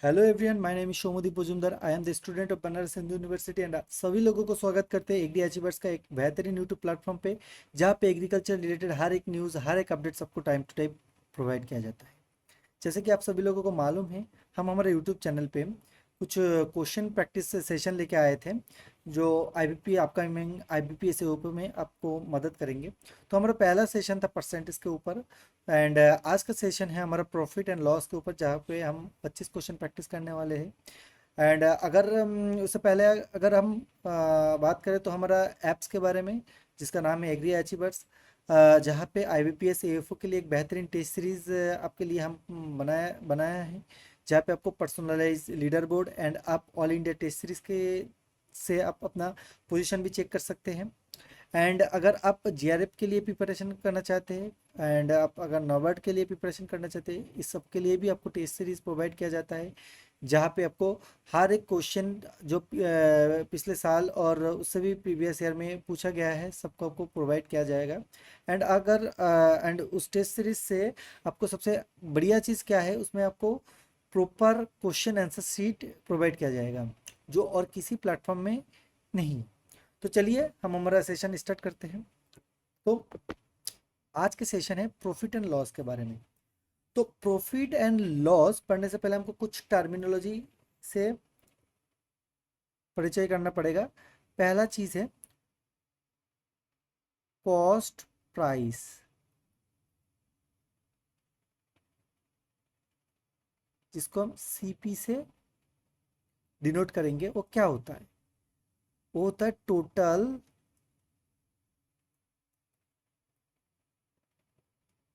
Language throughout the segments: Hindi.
Hello everyone, my name is Shomdeep Mujumdar. I am the student of Banaras Hindu University and आप सभी लोगों को स्वागत करते हैं एग्री अचीवर्स का एक बेहतरीन यूट्यूब प्लेटफॉर्म पे, जहाँ पे एग्रीकल्चर रिलेटेड हर एक न्यूज़, हर एक अपडेट सबको टाइम टू टाइम प्रोवाइड किया जाता है। जैसे कि आप सभी लोगों को मालूम है, हम हमारे यूट्यूब चैनल पे कुछ क्वेश्चन प्रैक्टिस सेशन लेके आए थे, जो आईबीपी अपकमिंग आईबीपी एस में आपको मदद करेंगे। तो हमारा पहला सेशन था परसेंटेज के ऊपर, एंड आज का सेशन है हमारा प्रॉफिट एंड लॉस के ऊपर, जहाँ पे हम 25 क्वेश्चन प्रैक्टिस करने वाले हैं। एंड अगर उससे पहले अगर हम बात करें तो हमारा ऐप्स के बारे में, जिसका नाम है एग्री अचीवर्स, जहाँ पे आईबीपीएस एएफओ के लिए एक बेहतरीन टेस्ट सीरीज आपके लिए हम बनाया बनाया है, जहाँ पे आपको पर्सनलाइज लीडर बोर्ड एंड आप ऑल इंडिया टेस्ट सीरीज के से आप अपना पोजीशन भी चेक कर सकते हैं। एंड अगर आप जीआरएफ के लिए प्रिपरेशन करना चाहते हैं, एंड आप अगर नॉबार्ड के लिए प्रिपरेशन करना चाहते हैं, इस सब के लिए भी आपको टेस्ट सीरीज प्रोवाइड किया जाता है, जहाँ पे आपको हर एक क्वेश्चन जो पिछले साल और उससे भी प्रीवियस ईयर में पूछा गया है, सबको आपको प्रोवाइड किया जाएगा। एंड अगर एंड उस टेस्ट सीरीज से आपको सबसे बढ़िया चीज़ क्या है, उसमें आपको proper question answer sheet provide किया जाएगा, जो और किसी प्लेटफॉर्म में नहीं। तो चलिए हम हमारा सेशन स्टार्ट करते हैं। तो आज के सेशन है प्रॉफिट एंड लॉस के बारे में। तो प्रॉफिट एंड लॉस पढ़ने से पहले हमको कुछ टर्मिनोलॉजी से परिचय करना पड़ेगा। पहला चीज है कॉस्ट प्राइस, जिसको हम सीपी से डिनोट करेंगे। वो क्या होता है? वो होता है total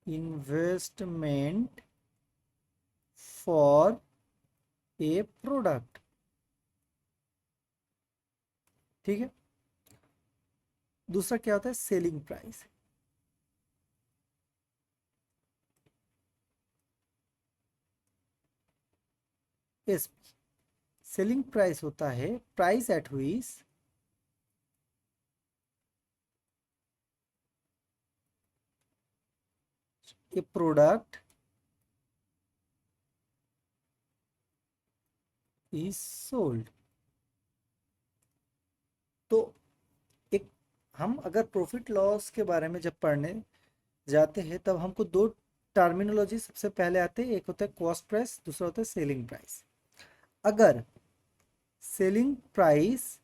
investment for a product. ठीक है। दूसरा क्या होता है? Selling price. As selling price होता है price at which a product is sold. तो एक हम अगर प्रॉफिट लॉस के बारे में जब पढ़ने जाते हैं, तब हमको दो टर्मिनोलॉजी सबसे पहले आते हैं। एक होता है कॉस्ट प्राइस, दूसरा होता है सेलिंग प्राइस। अगर सेलिंग प्राइस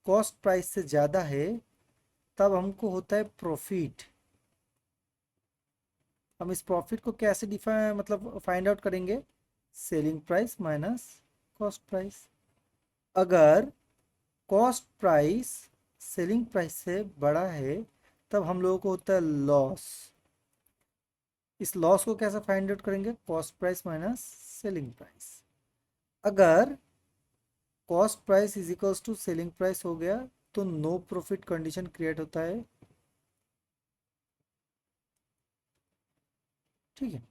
कॉस्ट प्राइस से ज़्यादा है, तब हमको होता है प्रॉफिट। हम इस प्रॉफिट को कैसे डिफाइन मतलब फाइंड आउट करेंगे? Selling price minus cost price. अगर कॉस्ट प्राइस सेलिंग प्राइस से बड़ा है, तब हम लोगों को होता है लॉस। इस लॉस को कैसे फाइंड आउट करेंगे? Cost price minus selling price. अगर cost price is equals to selling price हो गया, तो नो प्रॉफिट कंडीशन क्रिएट होता है। ठीक है।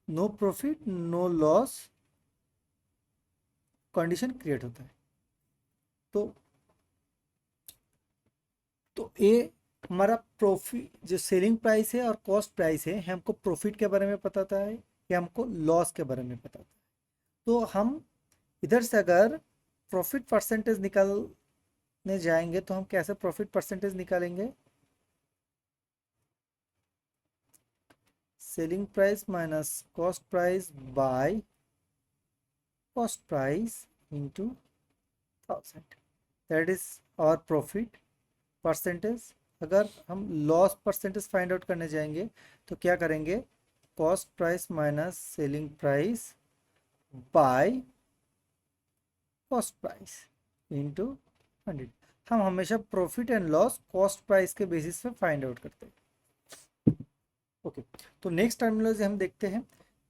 No profit no loss condition create होता है। तो ये हमारा प्रॉफिट जो सेलिंग प्राइस है और कॉस्ट प्राइस है, हमको प्रॉफिट के बारे में पता है या हमको लॉस के बारे में पता है। तो हम इधर से अगर प्रॉफिट परसेंटेज निकालने जाएंगे, तो हम कैसे प्रॉफिट परसेंटेज निकालेंगे? Selling price minus cost price by cost price into 1000, that is our profit percentage. अगर हम लॉस परसेंटेज फाइंड आउट करने जाएंगे, तो क्या करेंगे? Cost price minus selling price by cost price into 100। हम हमेशा profit and loss cost price के बेसिस पे फाइंड आउट करते हैं। ओके। तो नेक्स्ट टर्मिनोलॉजी हम देखते हैं,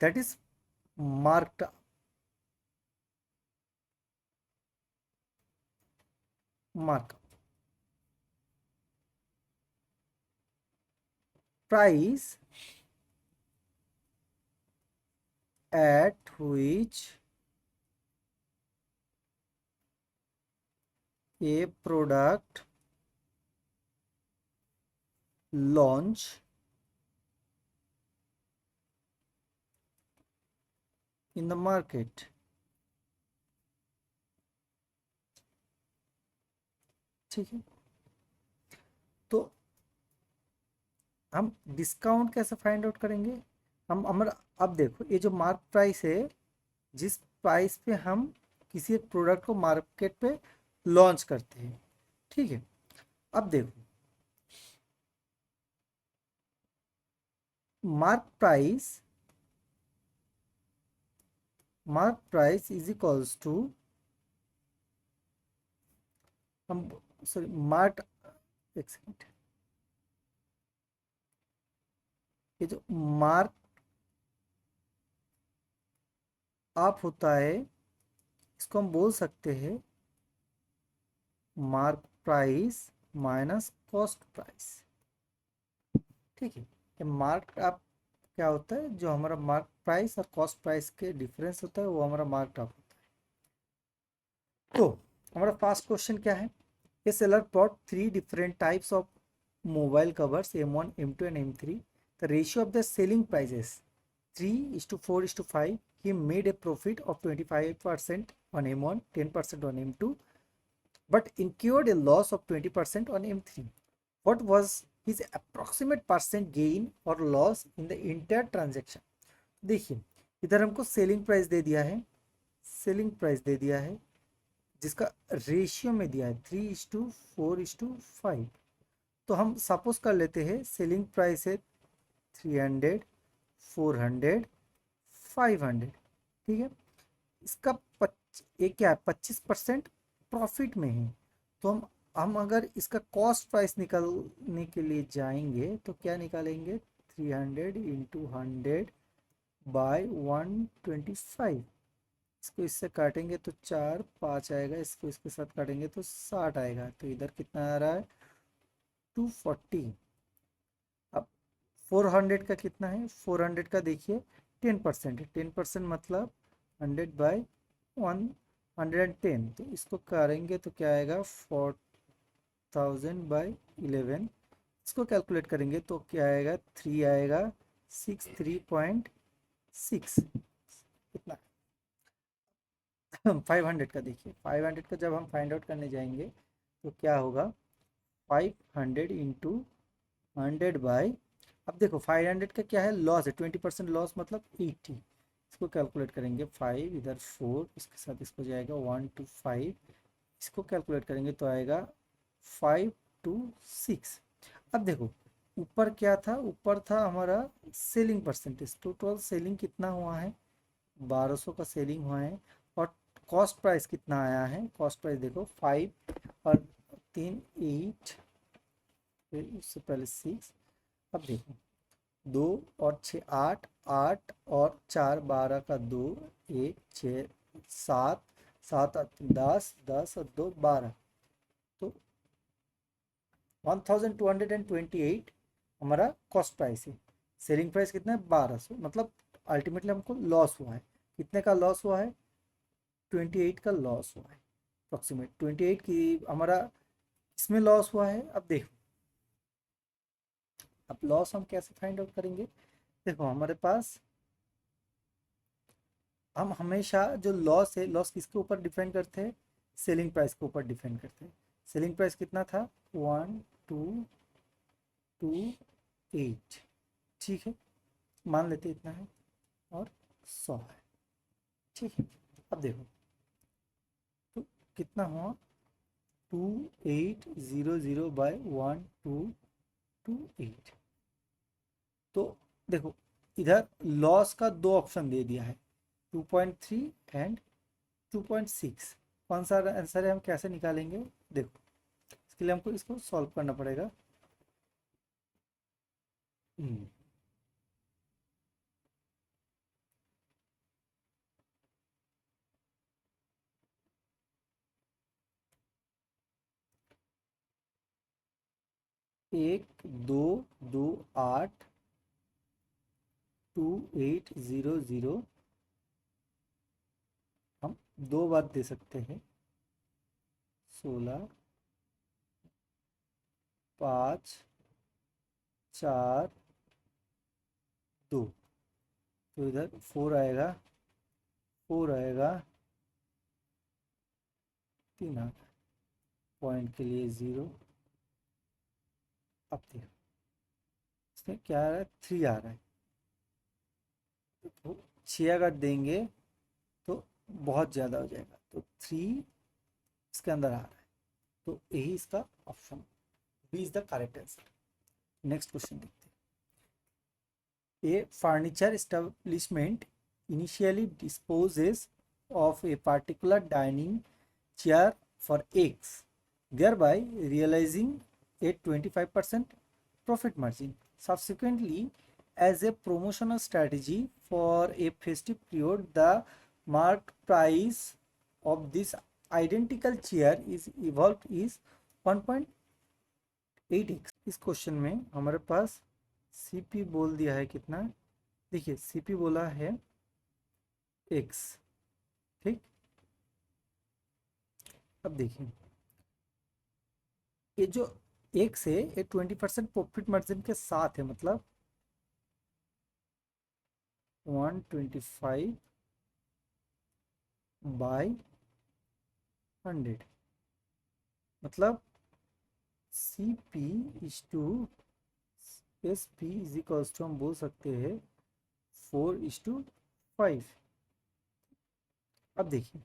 that is marked mark price at which a product launch in the market। ठीक है, तो हम डिस्काउंट कैसे फाइंड आउट करेंगे? हम हमारा, अब देखो ये जो मार्क प्राइस है, जिस प्राइस पे हम किसी एक प्रोडक्ट को मार्केट पे लॉन्च करते हैं, ठीक है। अब देखो, mark price, mark price is equals to, हम, सॉरी, मार्क, एक सेकंड, ये जो मार्क अप होता है, इसको हम बोल सकते हैं mark price minus cost price, ठीक है। ये मार्क अप क्या होता है, जो हमारा मार्क प्राइस और कॉस्ट प्राइस के डिफरेंस होता है वो हमारा मार्क अप होता है। तो हमारा फर्स्ट क्वेश्चन क्या है? ये seller bought three different types of mobile covers M1, M2 and M3. The ratio of the selling prices 3:4:5. He made a profit of 25% on M1, 10% on M2, but incurred a loss of 20% on M3. What was his approximate percent gain or loss in the entire transaction? देखिए, इधर हमको सेलिंग प्राइस दे दिया है, सेलिंग प्राइस दे दिया है, जिसका रेशियो में दिया है 3:4:5। तो हम सपोज कर लेते हैं सेलिंग प्राइस है 300, 400, 500, ठीक है। इसका ये क्या है, 25% प्रॉफिट में है। तो हम अगर इसका कॉस्ट प्राइस निकालने के लिए जाएंगे तो क्या निकालेंगे, 300 इंटू 100 बाय 125। इसको इससे काटेंगे तो 4 5 आएगा, इसको इसके साथ काटेंगे तो 60 आएगा। तो इधर कितना आ रहा है, 240। अब 400 का कितना है, 400 का देखिए 10% है, 10% मतलब 100/110। तो इसको करेंगे तो क्या आएगा, 4000/11। इसको कैलकुलेट करेंगे तो क्या आएगा, 3 आएगा, 63.6, कितना 500 का देखिए, 500 का जब हम फाइंड आउट करने जाएंगे तो क्या होगा, 500 इंटू 100 बाई, अब देखो 500 का क्या है, लॉस है, 20% लॉस मतलब 80। इसको कैलकुलेट करेंगे, 5 इधर 4, इसके साथ इसको जाएगा 1 to 5, इसको कैलकुलेट करेंगे तो आएगा 5 to 6। अब देखो ऊपर क्या था, ऊपर था हमारा सेलिंग परसेंटेज, टोटल सेलिंग कितना हुआ है, 1200 का सेलिंग हुआ है। और कॉस्ट प्राइस कितना आया है, कॉस्ट प्राइस देखो 5 और 3 8, फिर उससे पहले 6। अब देखो 2 और 6 8, 8 और 4 12 का 2, 1 6 7, 7 8 10, 10 और 2 12, तो 1228 हमारा कॉस्ट प्राइस है। सेलिंग प्राइस कितना है, 1200, मतलब अल्टीमेटली हमको लॉस हुआ है। कितने का लॉस हुआ है, 28 का लॉस हुआ है, अप्रोक्सीमेट 28 की हमारा इसमें लॉस हुआ है। अब देखो, अब लॉस हम कैसे फाइंड आउट करेंगे, देखो हमारे पास, हम हमेशा जो लॉस है, लॉस किसके ऊपर डिपेंड करते हैं, सेलिंग प्राइस के ऊपर डिपेंड करते हैं। सेलिंग प्राइस कितना था, 1228, ठीक है, मान लेते हैं इतना है, और 100 है, ठीक है। अब देखो तो कितना हुआ, 2800/1228। तो देखो इधर लॉस का दो ऑप्शन दे दिया है, 2.3 एंड 2.6। कौन सा आंसर है, हम कैसे निकालेंगे, देखो इसके लिए हमको इसको सॉल्व करना पड़ेगा। हम्म, एक, दो, दो, 8, 2800, हम दो बार दे सकते हैं, 16, 5 4 2। तो इधर 4 आएगा, 4 आएगा, 3 आएगा, पॉइंट के लिए 0। अब देखो इसमें क्या आ रहा है, 3 आ रहा है। तो 6 अगर देंगे तो बहुत ज़्यादा हो जाएगा, तो 3 इसके अंदर आ रहा है, तो यही इसका option B is the correct answer. Next question देखते हैं। A furniture establishment initially disposes of a particular dining chair for X, thereby realizing a 25% profit margin. Subsequently, as a promotional strategy for a festive period, the marked price of this identical chair is evolved is 1.8x। इस क्वेश्चन में हमारे पास सीपी बोल दिया है कितना, देखिए सीपी बोला है x, ठीक। अब देखिए ये जो x है ये 20% प्रॉफिट मार्जिन के साथ है, मतलब 125 बाई 100, मतलब C P is to S P is equals to हम बोल सकते हैं 4:5। अब देखिए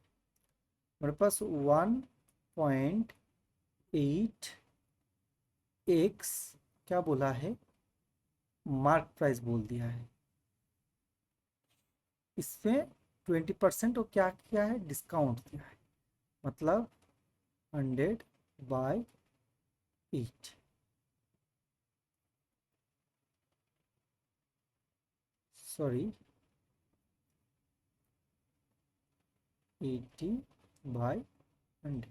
मेरे पास 1.8 एक्स क्या बोला है, मार्क प्राइस बोल दिया है, इसमें 20% और क्या किया है, डिस्काउंट दिया है, मतलब 100/8, सॉरी 80/100।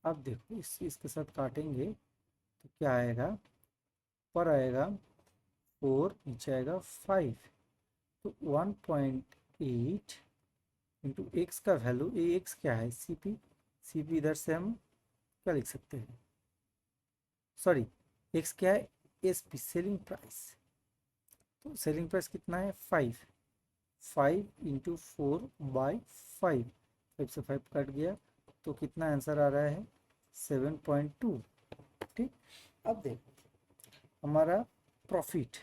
अब देखो इसके साथ काटेंगे तो क्या आएगा, ऊपर आएगा 4, नीचे आएगा 5, तो 1.8 इंटू एक्स का वैल्यू, ए एक्स क्या है, सीपी, सीपी इधर से हम क्या लिख सकते हैं, सॉरी एक्स क्या है, एसपी सेलिंग प्राइस, तो सेलिंग प्राइस कितना है 5, 5 × 4/5, 5 से 5 कट गया, तो कितना आंसर आ रहा है 7.2, ठीक। अब देखो हमारा प्रॉफिट,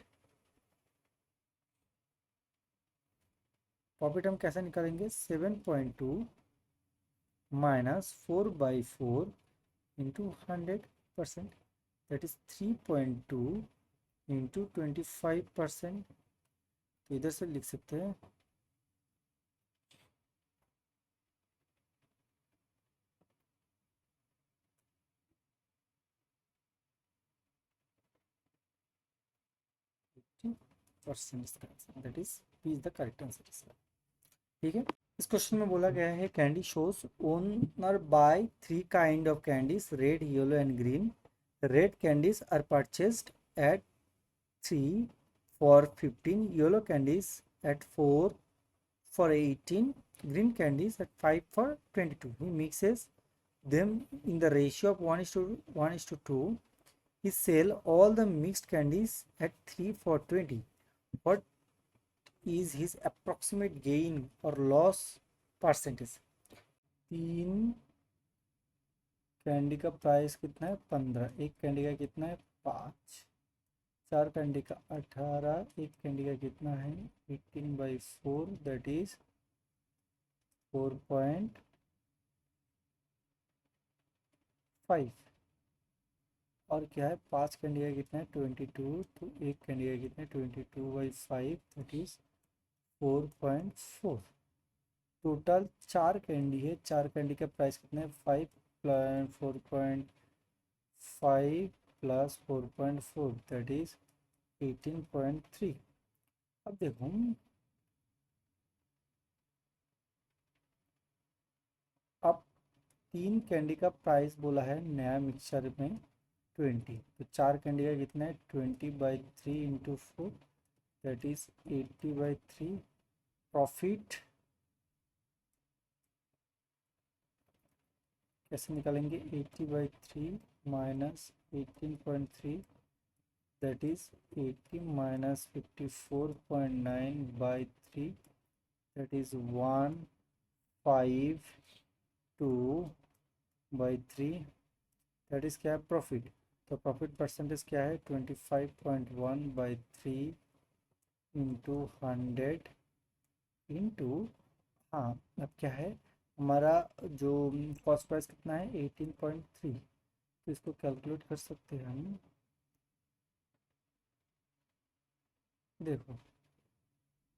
प्रॉफिट हम कैसे निकालेंगे, 7.2 minus 4/4 into 100%, that is 3.2 into 25%, तो इधर से लिख सकते हैं 50%, that is B is the correct answer. ठीक है, इस क्वेश्चन में बोला गया है कैंडी शोज owner buy 3 kind of candies, red, yellow and green. Red candies are purchased at 3 for 15, yellow candies at 4 for 18, green candies at 5 for 22. He mixes them in the ratio of 1:2. He sell all the mixed candies at 3 for 20. What is his approximate gain or loss percentage? 3 candy का प्राइस कितना है 15, एक कैंडी का कितना है 5, 4 कैंडी का 18, एक कैंडी का कितना है 18/4, दैट इज 4.5, और क्या है 5 कैंडी का कितना है 22, तो एक कैंडी का कितना है 22/5, दैट इज 4.4। टोटल 4 कैंडी है, 4 कैंडी का प्राइस कितना है 5 प्लस 4.5 प्लस 4.4, दैट इज 18.3। अब देखो अब 3 कैंडी का प्राइस बोला है नया मिक्सचर में 20, तो 4 कैंडी का कितना है 20/3 इंटू 4, दैट इज 80/3। प्रॉफिट कैसे निकालेंगे, 80/3 minus 18.3, that is 80 minus 54.9/3, that is 152/3, that is क्या है, प्रॉफिट। तो प्रॉफिट परसेंटेज क्या है, 25.1/3 इंटू 100 इंटू, हाँ अब क्या है हमारा जो कॉस्ट प्राइस कितना है 18.3, तो इसको कैलकुलेट कर सकते हैं हम। देखो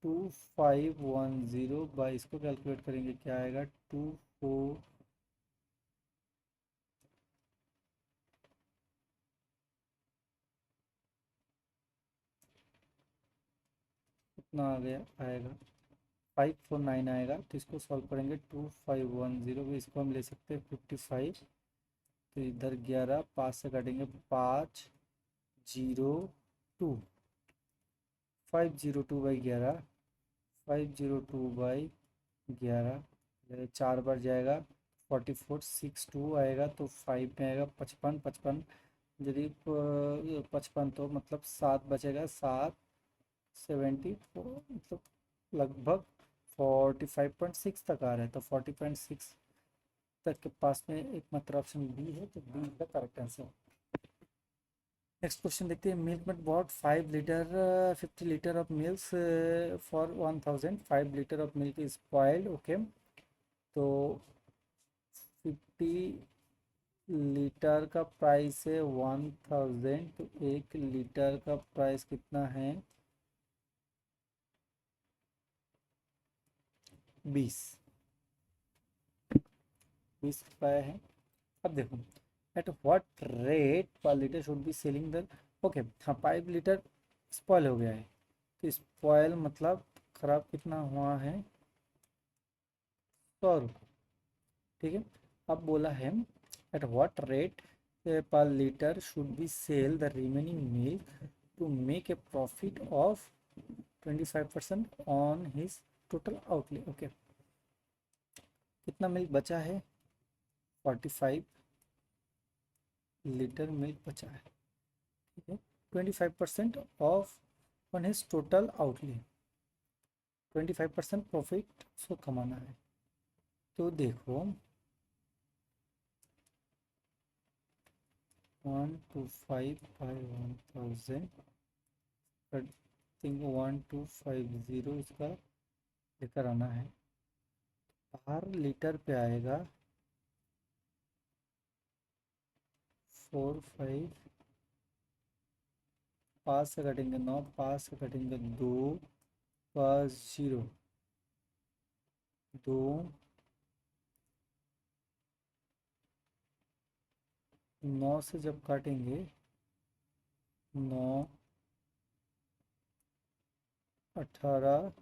2510 बाई, इसको कैलकुलेट करेंगे क्या आएगा, 24, कितना आ गया आएगा 549 आएगा। तो इसको सॉल्व करेंगे, 2510 भी इसको हम ले सकते हैं 55, तो इधर 11 5 से काटेंगे 502, 502/11, 502/11 चार बार जाएगा 44, 62 आएगा, तो 5 में आएगा 55, 55 यदि 55 तो मतलब 7 बचेगा, 7 74, मतलब लगभग 45.6 तक आ रहा है। तो 40.6 तक के पास में एक मात्र ऑप्शन बी है, तो B the correct answer. Next question देखते हैं, milk maid bought 5 litre 50 litre of milk for 1000, 5 litre of milk is spoiled, okay. तो 50 लीटर का प्राइस है 1000, तो 1 लीटर का प्राइस कितना है, 20 रुपये है। अब देखो, eight what rate per litre should be selling the, okay हाँ 5 लीटर स्पॉयल हो गया है, तो स्पॉयल मतलब खराब कितना हुआ है, 100 रुपये, ठीक है। अब बोला है at what rate per litre should be sell the remaining milk to make a profit of 25% on his total outlay, okay. कितना मिल्क बचा है, 45 लीटर मिल्क बचा है, ठीक है। 25% of on his total outlay, 25% profit उसको कमाना है। तो देखो 125/1000, आई थिंक 1250 इसका लेकर आना है, हर लीटर पे आएगा 45, 5 से कटेंगे 9, 5 से कटेंगे 2, 0, 2, 9 से जब काटेंगे 9, 18,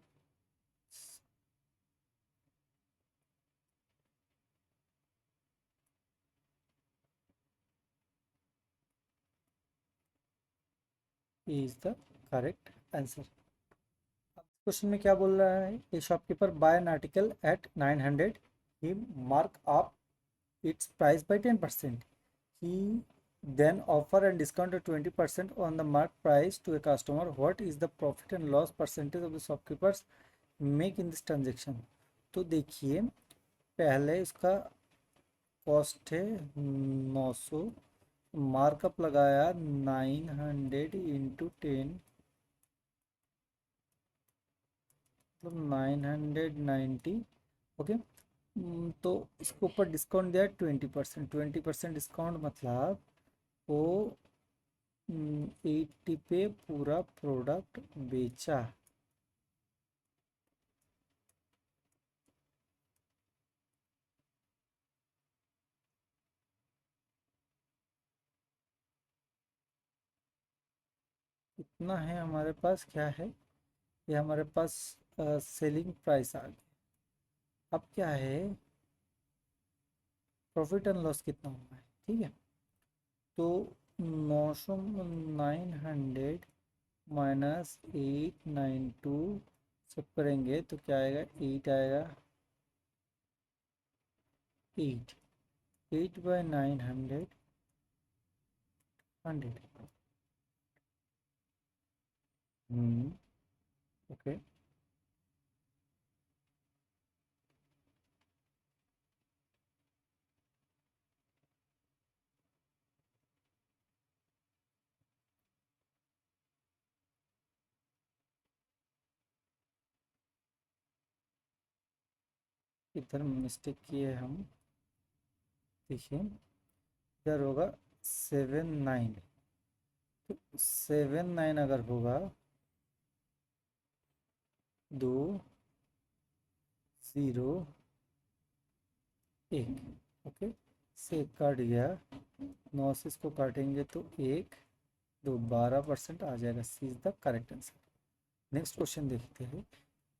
is the correct answer. Question में क्या बोल रहा है, a shopkeeper buy an article at 900, he mark up its price by 10%. He then offer and discount at 20% on the marked price to a customer. What is the profit and loss percentage of the shopkeepers make in this transaction? तो देखिए पहले इसका कॉस्ट है 900, मार्कअप लगाया 900 इंटू 10, मतलब 990, ओके। तो इसके ऊपर डिस्काउंट दिया 20%, 20% डिस्काउंट मतलब वो 80 पे पूरा प्रोडक्ट बेचा, इतना है हमारे पास, क्या है ये हमारे पास सेलिंग प्राइस आ गया। अब क्या है, प्रॉफिट एंड लॉस कितना हुआ है, ठीक है। तो 900, 900 माइनस 892 सब करेंगे तो क्या आएगा, 8 आएगा, 8, 8/900, 100, ओके। इधर मिस्टेक किए हम। देखिए इधर होगा 7 9, तो 7 9 अगर होगा 2 0 1, ओके, से काट गया। 9 से इसको काटेंगे तो 1 2 12% आ जाएगा। C is the correct answer. Next question देखते हैं।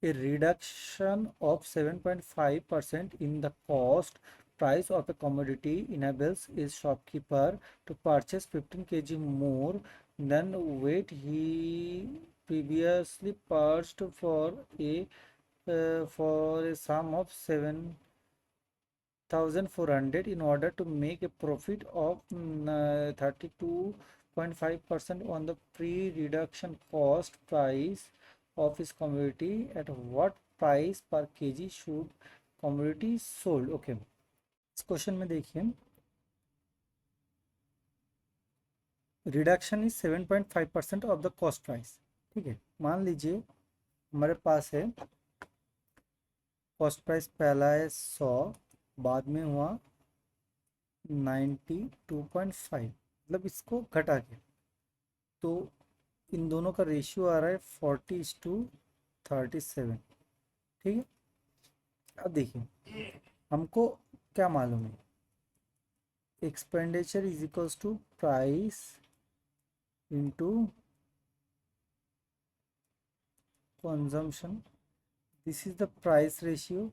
A reduction of 7.5% in the cost price of a commodity enables a shopkeeper to purchase 15 kg more than weight he previously purchased for a sum of 7,400 in order to make a profit of 32.5% on the pre-reduction cost price of his commodity. At what price per kg should commodity sold? Okay, इस क्वेश्चन में देखिए reduction is 7.5% of the cost price. ठीक है, मान लीजिए हमारे पास है कॉस्ट प्राइस, पहला है 100, बाद में हुआ 92.5, मतलब इसको घटा के, तो इन दोनों का रेशियो आ रहा है 40:37। ठीक है, अब देखिए हमको क्या मालूम है, expenditure is equals to price into consumption. This is the price ratio.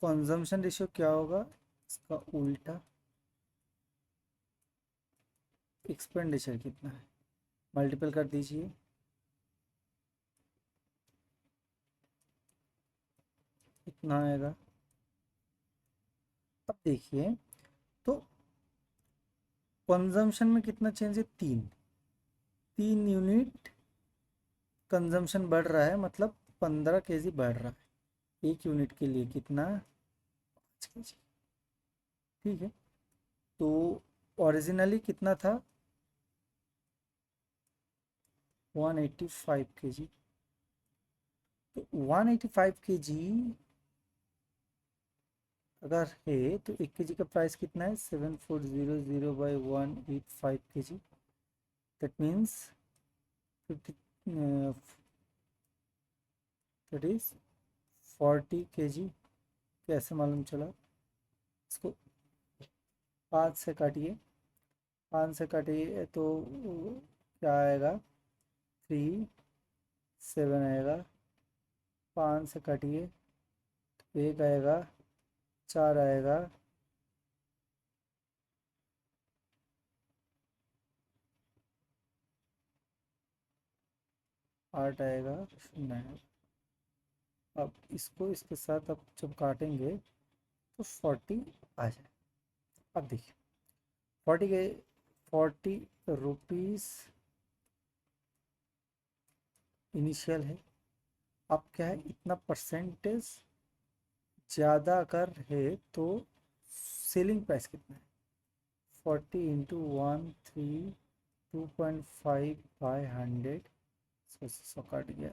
Consumption ratio क्या होगा, इसका उल्टा। एक्सपेंडिचर कितना है, मल्टीपल कर दीजिए, इतना आएगा। अब देखिए तो कंजम्पशन में कितना चेंज है, 3 यूनिट कंजम्पशन बढ़ रहा है, मतलब 15 केजी बढ़ रहा है। एक यूनिट के लिए कितना, 5 केजी। ठीक है, तो ओरिजिनली कितना था, 185 केजी। तो 185 केजी अगर है तो 1 केजी का प्राइस कितना है, 7400/185 KG. That means 50, that is 40 KG. कैसे मालूम चला, इसको 5 से काटिए, 5 से काटिए तो क्या आएगा, 3 7 आएगा। 5 से काटिए तो 1 आएगा, 4 आएगा, 8 आएगा, 0 आएगा। अब इसको इसके साथ अब जब काटेंगे तो 40 आ जाए। अब देखिए 40 रुपीज़ इनिशियल है। अब क्या है, इतना परसेंटेज ज़्यादा अगर है तो सेलिंग प्राइस कितना है, 40 × 1 3 2.5/100। 100 काट गया,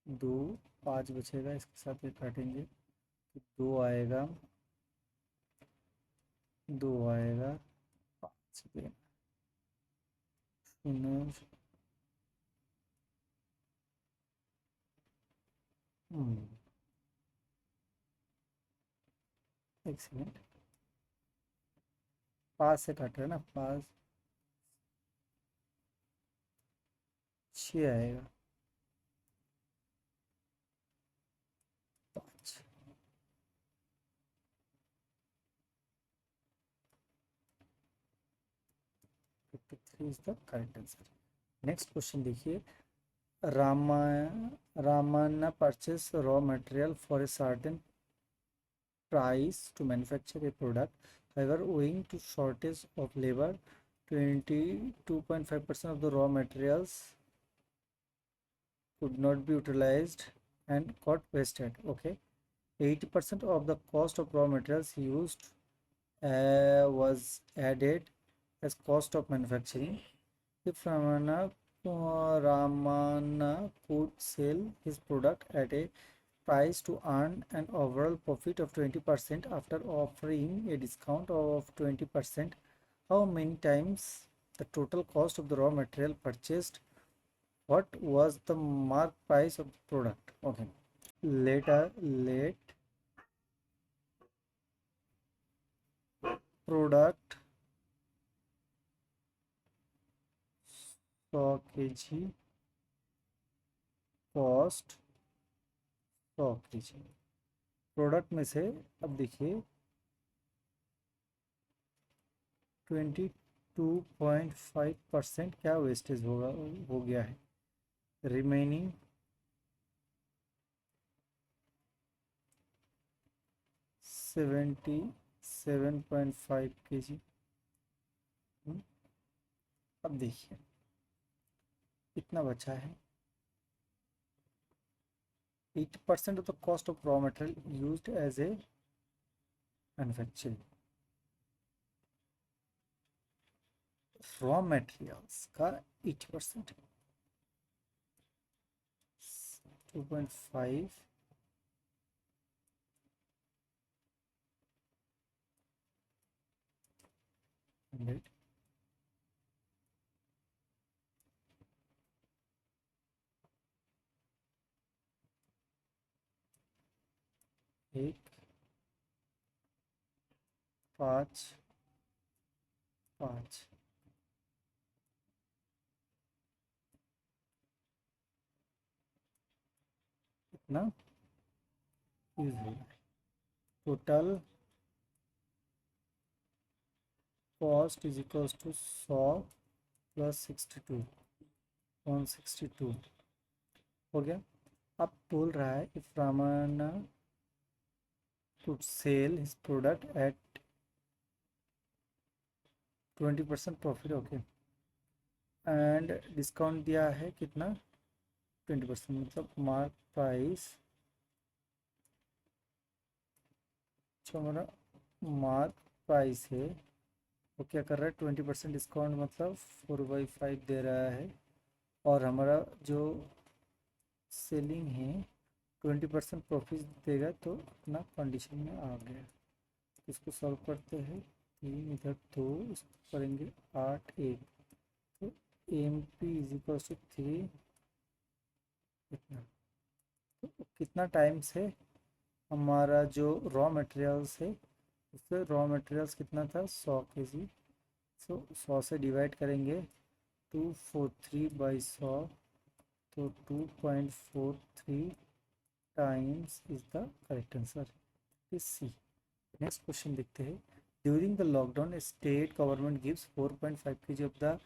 2 5 बचेगा, इसके साथ ये काटेंगे तो 2 आएगा, 2 आएगा, 5 देना, 0। एक सेकेंड, 5 से काट रहे हैं ना, 5 6 आएगा, 5। 53 is the correct answer. Next question देखिए। Rama Ramana purchase raw material for a certain price to manufacture a product. However, owing to shortage of labor, 22.5% of the raw materials could not be utilized and got wasted. Okay, 80% of the cost of raw materials used was added as cost of manufacturing. If Ramana could sell his product at a price to earn an overall profit of 20% after offering a discount of 20%. How many times the total cost of the raw material purchased? What was the mark price of the product? Okay. Let product 100 kg cost 100 kg product में से अब देखिए 22.5% क्या वेस्टेज हो गया है। Remaining 77.5 kg। अब देखिए कितना बचा है। 80% of the cost of raw material used as a manufacturing। Raw materials का 80%, 2.5 100 1 5 5 इतना यूज हो रहा है। Total cost is equals to 100 plus 62 162 हो गया। अब बोल रहा है if Ramana to sell his product at 20% profit. Okay and discount दिया है कितना 20%, मतलब मार्क प्राइस जो हमारा मार्क प्राइस है वो क्या कर रहा है 20% डिस्काउंट, मतलब 4/5 दे रहा है। और हमारा जो सेलिंग है 20% प्रॉफिट देगा, तो अपना कंडीशन में आ गया। इसको सॉल्व करते हैं 3 इधर 2 इसको करेंगे 8 1 तो M P is equal to 3 इतना। तो कितना टाइम से हमारा जो रॉ मटेरियल्स है उससे रॉ मटेरियल्स कितना था 100 kg। सो 100 से डिवाइड करेंगे 243/100 तो 2.43 times is the correct answer is C. Next question देखते हैं। During the lockdown state government gives 4.5 kg of the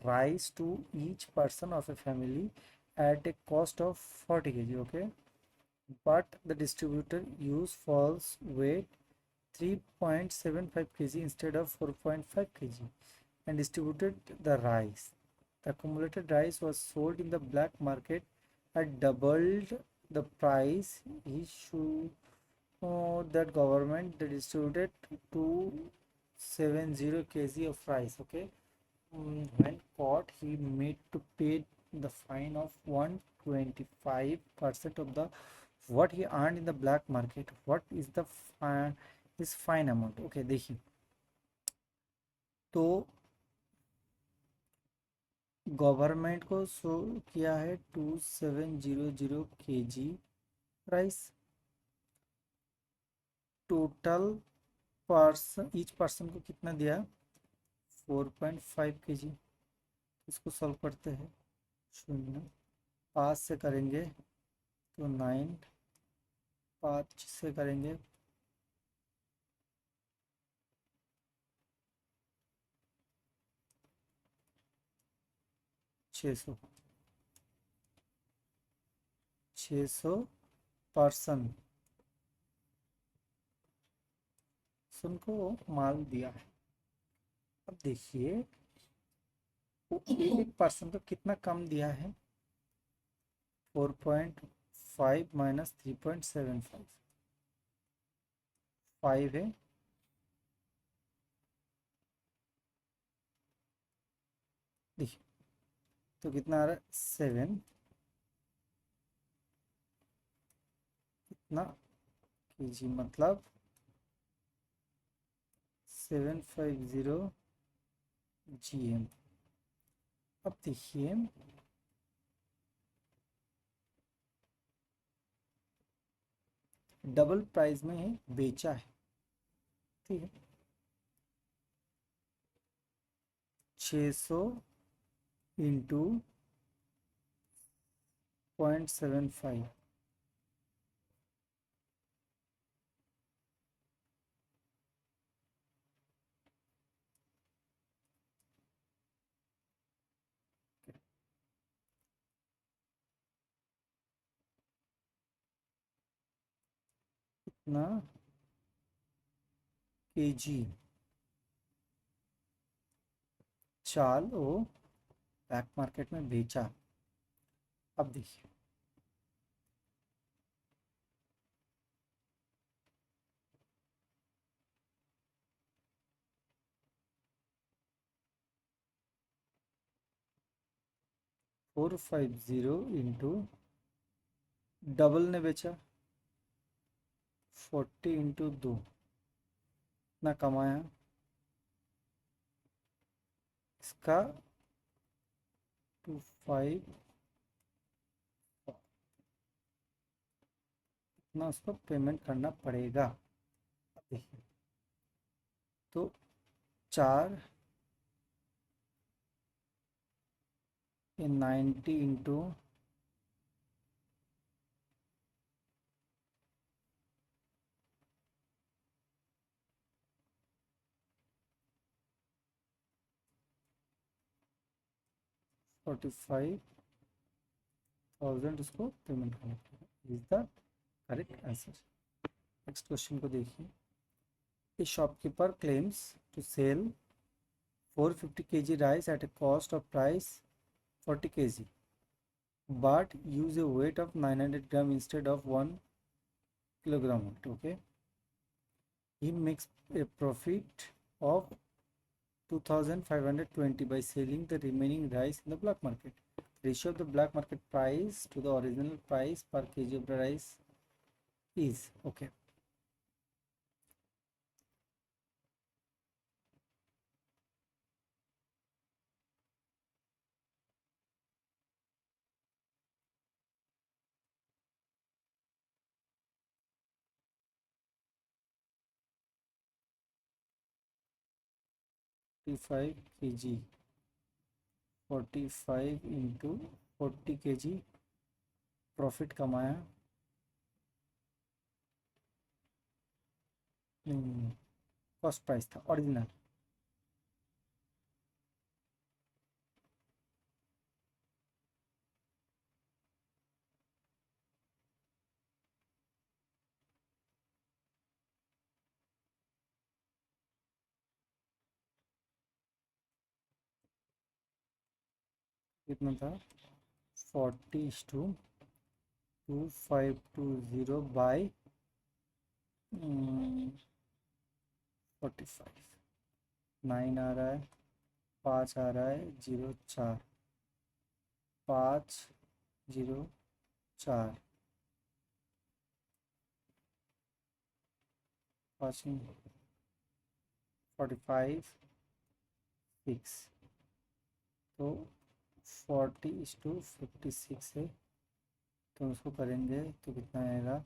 rice to each person of a family at a cost of 40 kg, okay, but the distributor use false weight 3.75 kg instead of 4.5 kg and distributed the rice. The accumulated rice was sold in the black market at doubled the price. He should that government they distributed 270 kg of rice, okay. When caught, he made to pay the fine of 125% of the what he earned in the black market. What is the fine, his fine amount? Okay, देखिए तो गवर्नमेंट को शो किया है 2700 kg rice. Total person each person को कितना दिया 4.5 kg। इसको सॉल्व करते हैं 0 5 से करेंगे तो 9 5 से करेंगे 600 पर्सन को माल दिया है। अब देखिए वो एक पर्सन को कितना कम दिया है 4.5 माइनस 3.75 5 है। देखिए तो कितना आ रहा है 7 ना केजी मतलब 750 GM। अब देखिए डबल प्राइस में है बेचा है, ठीक है। 600 इंटू 0.75, ना केजी चाल वो ब्लैक मार्केट में बेचा। अब देखिए 450 इंटू डबल ने बेचा 40 इंटू 2 ना कमाया इसका 25 इतना उसको पेमेंट करना पड़ेगा। देखिए तो 4 90 इंटू 45,000 उसको पेमेंट करना पड़ेगा, is the correct answer. Next question को देखिए। A shopkeeper claims to sell 450 kg rice at a cost of price 40 kg, but use a weight of 900 gram instead of 1 kilogram. Okay, he makes a profit of 2520 by selling the remaining rice in the black market. Ratio of the black market price to the original price per kg of the rice is okay. Five kg 45 into 40 kg profit कमाया, कॉस्ट प्राइस था ओरिजिनल। कितना था 40:2520 बाई 45, 9 आ रहा है, 5 आ रहा है, 0 4, 5 0 4, 5 45 6, तो 40:56 है, तो उसको करेंगे तो कितना आएगा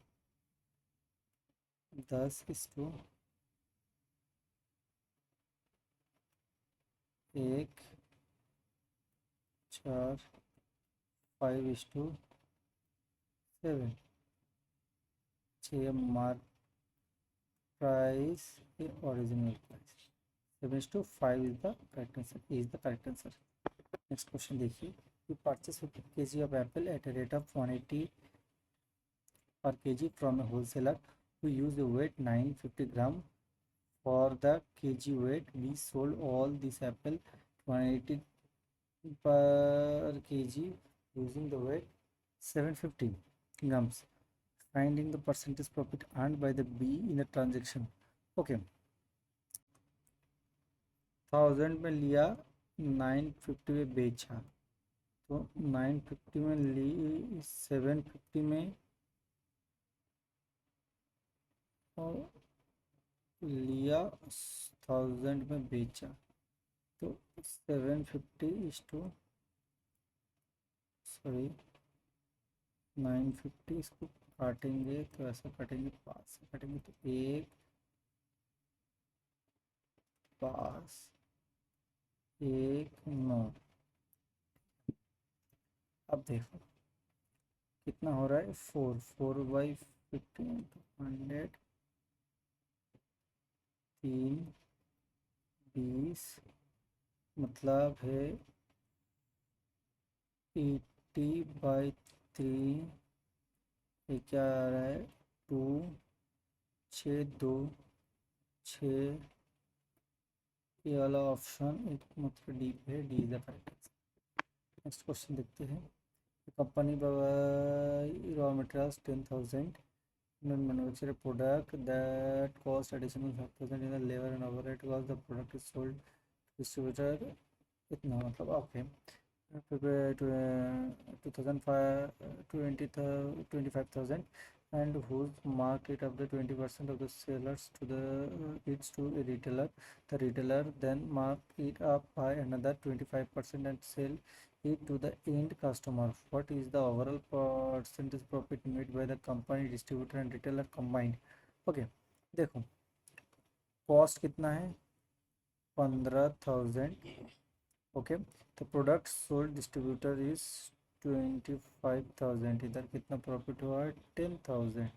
10:1 4 5:7, 6 mark price original price 7:5 is the correct answer, is the correct answer. Next question देखिए। You purchase 50 kg of apple at a rate of 180 per kg from a wholesaler who used the weight 950 gram. For the kg weight we sold all this apple 180 per kg using the weight 750 grams. Finding the percentage profit earned by the B in the transaction. Okay, 1000 में लिया, 950 में बेचा, तो 950 में ली, 750 में और लिया 1000 में बेचा, तो 750 इज टू, सॉरी 950, इसको काटेंगे तो ऐसा काटेंगे, 5 से काटेंगे तो 1 5 1 9। अब देखो कितना हो रहा है, 4 4/15 100, 3 20, मतलब है 80/3। ये क्या आ रहा है, 2 6 2 6। ये वाला ऑप्शन एक मतलब डी पे है, D is the correct. Next question देखते हैं। Company raw materials 10,000 non manufactured product that cost additional 5,000 in the labor and overhead cost, the product is sold distributor इतना, मतलब okay. 25,000 and whose market of the 20% of the sellers to the it's to a retailer. The retailer then mark it up by another 25% and sell it to the end customer. What is the overall percentage profit made by the company, distributor and retailer combined? Okay देखो, कॉस्ट कितना है, 15,000। ओके, तो प्रोडक्ट सोल्ड डिस्ट्रीब्यूटर इज 25,000। इधर कितना प्रॉफिट हुआ है, 10,000।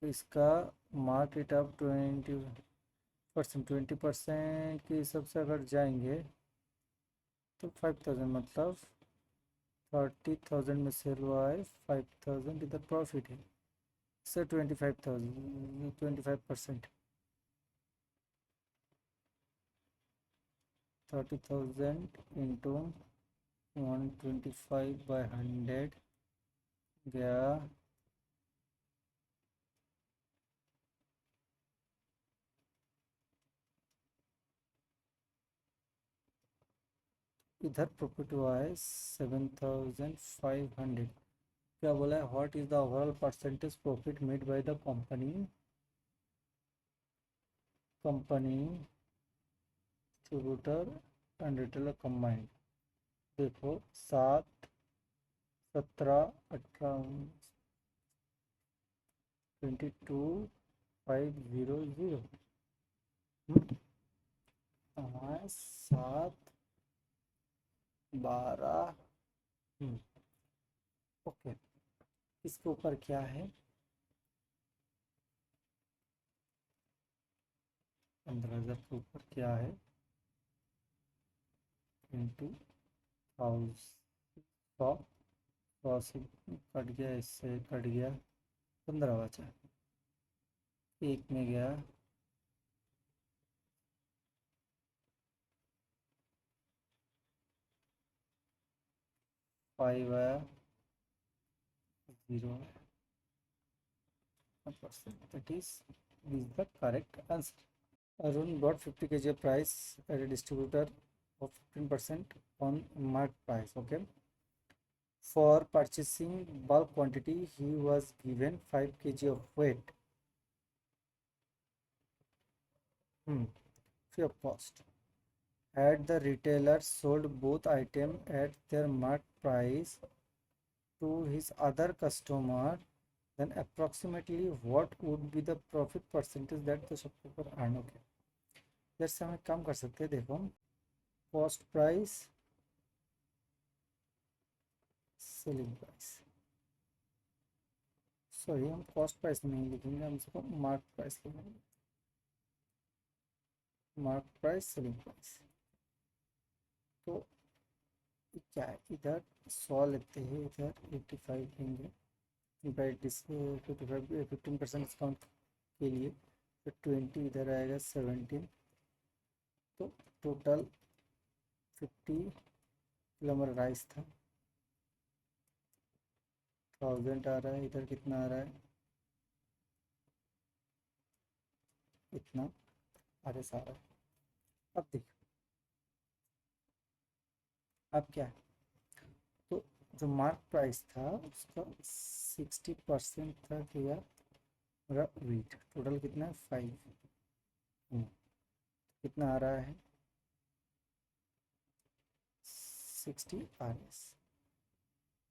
तो इसका मार्केट अप 20%, 20% के हिसाब से अगर जाएंगे तो 5,000, मतलब 30,000 में सेल हुआ है, 5,000 इधर प्रॉफिट है। सर 25,000, 25%, 30,000 इंटू 125/100 गया, इधर प्रॉफिट हुआ है 7,500। क्या बोला है, what is the overall percentage profit made by the company, distributor and retailer combined. देखो 7 17 18 22,500। 7 12। ओके, इसके ऊपर क्या है, 15,000 के ऊपर क्या है, 20,000, 100 से कट गया, इससे कट गया, 15 बचा, एक में गया, 5 आया, 0 that is the correct answer. Arun bought 50 kg of price at a distributor of 15% on mark price. Okay. For purchasing bulk quantity, he was given 5 kg of weight. Free of cost. Had the retailer sold both items at their mark price to his other customer, then approximately what would be the profit percentage that the shopkeeper earned? Okay, जैसे हम एक काम कर सकते हैं, देखो cost price selling price, sorry हम कॉस्ट प्राइस नहीं लिखेंगे, हम इसको मार्क प्राइस लिखेंगे, मार्क प्राइस सेलिंग प्राइस। तो क्या है, इधर 100 लेते हैं, इधर 85 लेंगे, बाई 15% डिस्काउंट के लिए, तो 20 इधर आएगा, 17, तो टोटल 50 किलो हमारा राइस था, 1000 आ रहा है, इधर कितना आ रहा है, इतना आगे सारा। अब देखो अब क्या है, तो जो मार्क प्राइस था उसका 60% था, किया मेरा वीट टोटल कितना है 5। कितना आ रहा है 60 RS।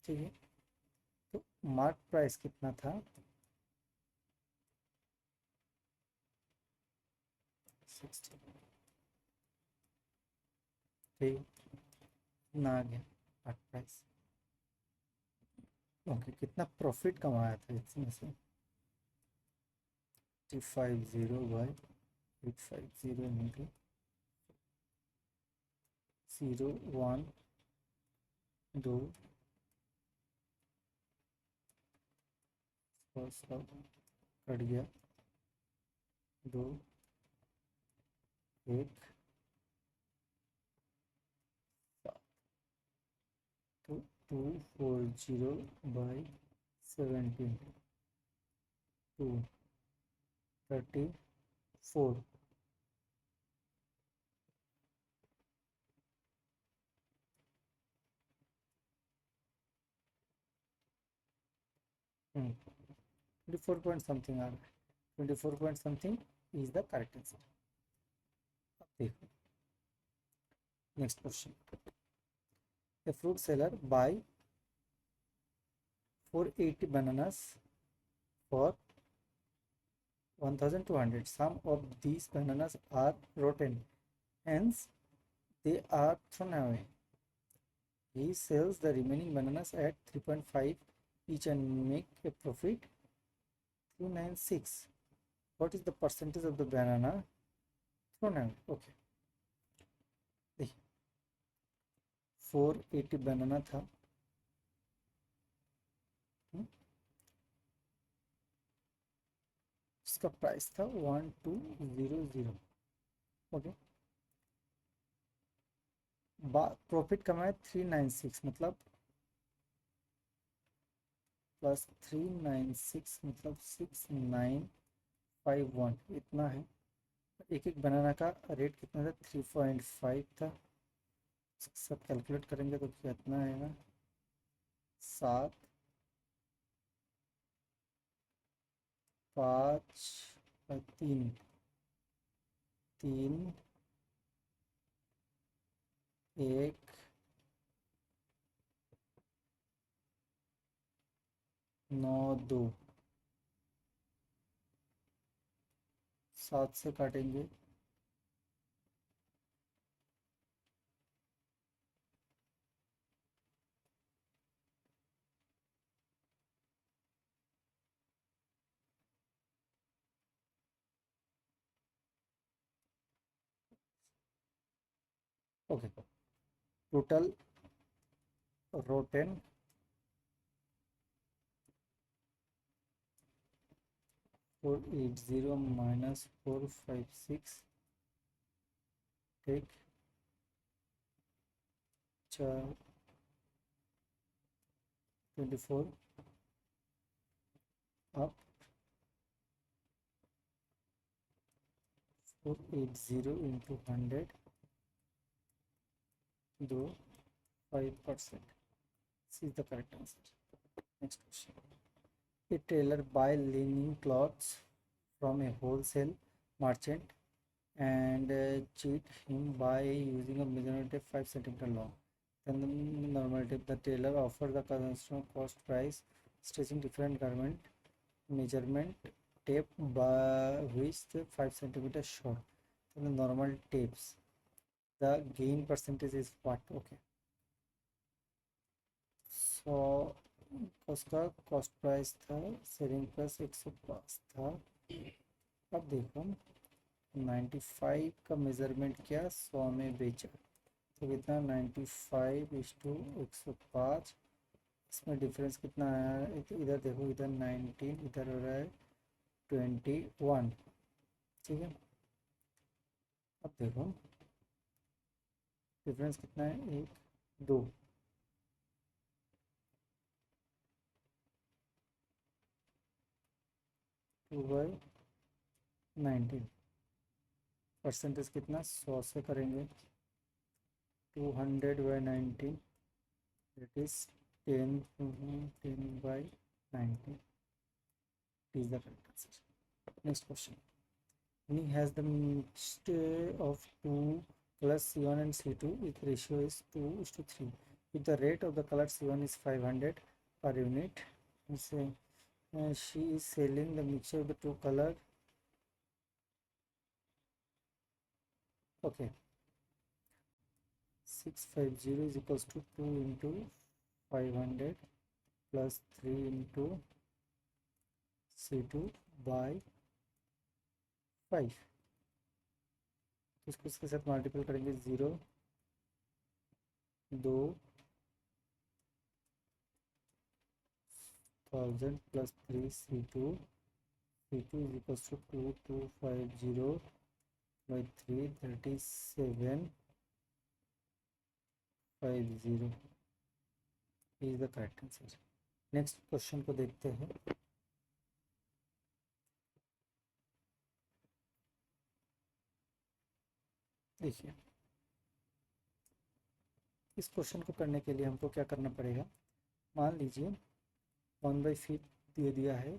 ठीक है, तो मार्क प्राइस कितना था 60। ठीक है, कितना आ गया मार्क प्राइस। ओके, कितना प्रॉफिट कमाया था इसमें से 250 बाई 850 इंटू 0 1 2 सब कट गया 2 1 तो 240 बाई 17 234। हम्म 24 पॉइंट समथिंग आ रहा है, 24 point something is the correct answer. अब देखो next question. A fruit seller buy 480 bananas for 1200. Some of these bananas are rotten, hence they are thrown away. He sells the remaining bananas at 3.5 each and make a profit 296. What is the percentage of the banana thrown away? Okay, देखिए 480 बनाना था। इसका प्राइस था 1200। ओके, प्रॉफिट कमाया 396 मतलब प्लस 396 मतलब 6951 इतना है। एक एक बनाना का रेट कितना था 3.5 था। सब कैलकुलेट करेंगे तो कितना आएगा 7 5 3 3 1 9 2 7 से काटेंगे ओके। टोटल रोटेन 480 माइनस 456 ठीक 24 अब 480 इंटू 100 दो 5%। This is the correct answer. Next question. A tailor buy linen clothes from a wholesale merchant and cheat him by using a measurement tape 5 centimeter long. Then the normal tape. The tailor offers the customer cost price, stitching different garment measurement tape by which the 5 centimeter short. Then the normal tapes. The gain percentage is what? Okay. So उसका कॉस्ट प्राइस था सेलिंग प्लस 105 था। अब देखो 95 का मेज़रमेंट किया 100 में बेचा तो कितना 95:105। इसमें डिफरेंस कितना आया इधर देखो इधर 19 इधर हो रहा है 21। ठीक है, अब देखो डिफरेंस कितना है 1 2 2/19 परसेंटेज कितना 100 से करेंगे 200/19 that is 10 10/19 is the correct answer. Next question. When he has the mixture of two colors C1 and C2, its ratio is 2:3. If the rate of the color C1 is 500 per unit, say she is selling the mixture of the two color. Okay, 650 is equals to 2 into 500 plus 3 into C2 by 5. इसको इसके साथ मल्टीपल करेंगे 0 2 1000 plus 3 C2 is equals to 2250 by 3 3750 is the correct answer. Next question को देखते हैं. देखिए, इस क्वेश्चन को करने के लिए हमको क्या करना पड़ेगा. मान लीजिए 1/5 दे दिया है.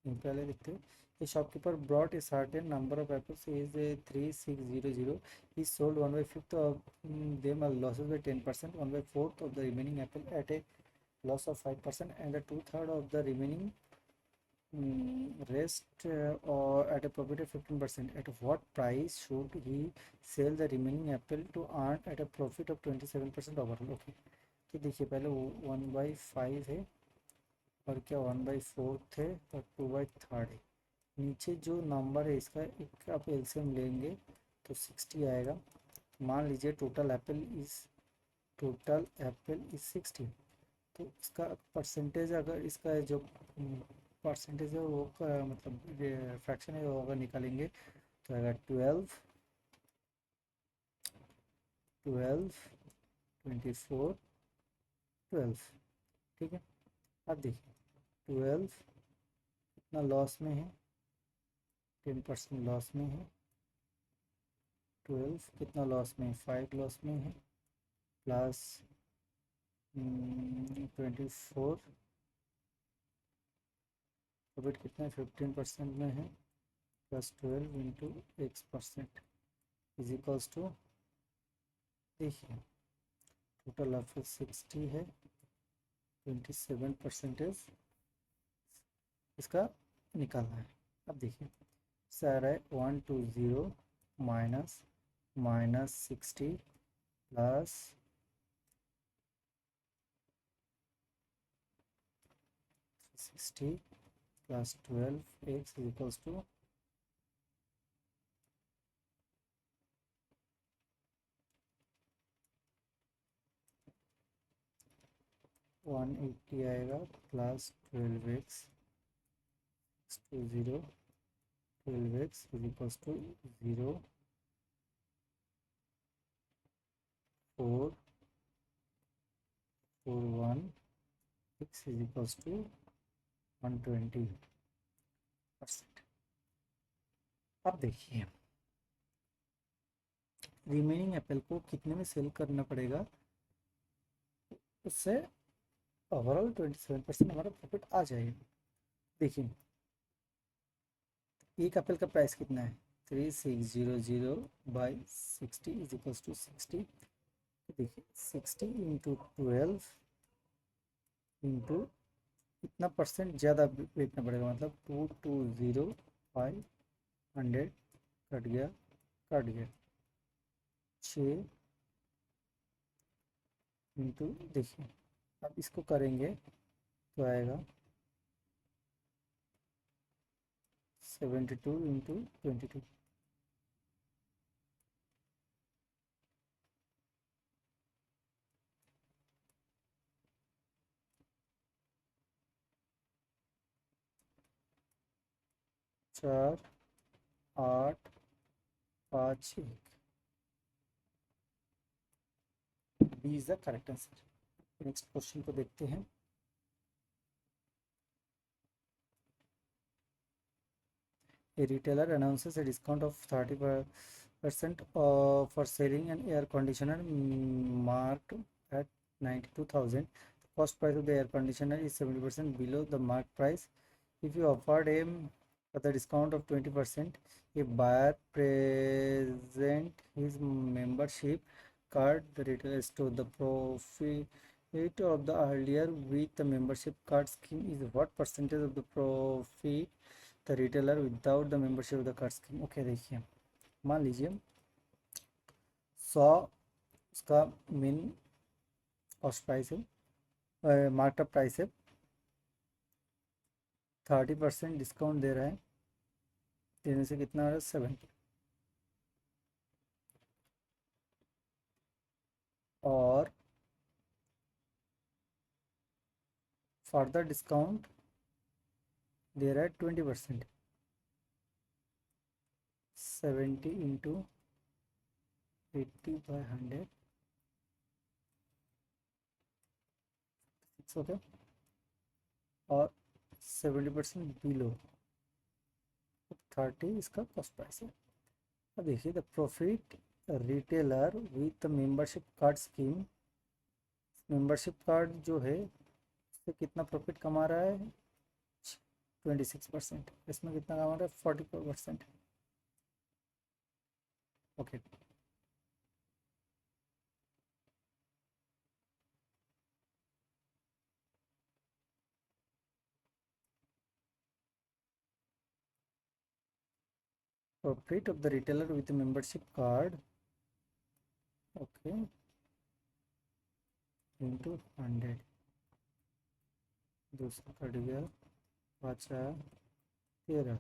पहले देखते हैं. A shopkeeper brought a certain number of apples. Is 3600. He sold 1/5 of them at losses by 10%, 1/4 of the remaining apple at a loss of 5%, and a 2/3 of the remaining rest or at a profit of 15%. At what price should he sell the remaining apple to earn at a profit of 27% overall? Okay, तो देखिए पहले 1/5 है और क्या 1/4 है और 2/3 है. नीचे जो नंबर है इसका एक आप एलसीएम लेंगे तो 60 आएगा. मान लीजिए टोटल एप्पल इज 60. तो इसका परसेंटेज अगर इसका जो परसेंटेज है वो मतलब फ्रैक्शन है वो अगर निकालेंगे तो आएगा 12 24 12. ठीक है, अब देखिए 12 कितना लॉस में है, 10% लॉस में है. 12 कितना लॉस में है, 5 लॉस में है. प्लस 24 प्रॉफिट कितना है, 15% में है. Plus 12 into x% is equals to, देखिए टोटल ऑफ 60 है, 27% इसका निकालना है. अब देखिए सारा है 120 minus 60 plus 60 plus 12x is equals to 180 आएगा plus 12x 620 12x is equals to 0 4 4 1 x is equals to 120%. अब देखिए रिमेनिंग एप्पल को कितने में सेल करना पड़ेगा, उससे ओवरऑल 27% हमारा प्रॉफिट आ जाएगा. देखिए एक एप्पल का प्राइस कितना है, 3600 बाई 60 इज इक्वल्स टू 60. देखिए 60 इंटू 12 इंटू इतना परसेंट ज़्यादा बेचना पड़ेगा, मतलब 220 500 कट गया 6 इंटू, देखिए अब इसको करेंगे तो आएगा 72 इंटू 22. चार 8 5 1 B is the correct answer. Next question को देखते हैं. A retailer announces a discount of 30% for selling an air conditioner marked at 92,000. The cost price of the air conditioner is 70% below the marked price. If you offered him at the discount of 20%, a buyer present his membership card, the retailer store. The profit of the earlier with the membership card scheme is what percentage of the profit the retailer without the membership of the card scheme. Okay देखिए, मान लीजिए 100 उसका मिन कॉस्ट प्राइस है, मार्कअप प्राइस है, 30% डिस्काउंट दे रहा है, देने से कितना आ रहा है 70, और फर्दर डिस्काउंट दे रहा है 20%, 70 इंटू 80/100, ओके, और 70% बिलो 30 इसका कॉस्ट प्राइस है। अब देखिए the profit retailer with membership card scheme, membership card जो है उससे कितना प्रॉफिट कमा रहा है 26%, इसमें कितना कमा रहा है 44%। Okay, profit of the retailer with membership card, okay, into 100, दूसरा कट गया, बचा 13,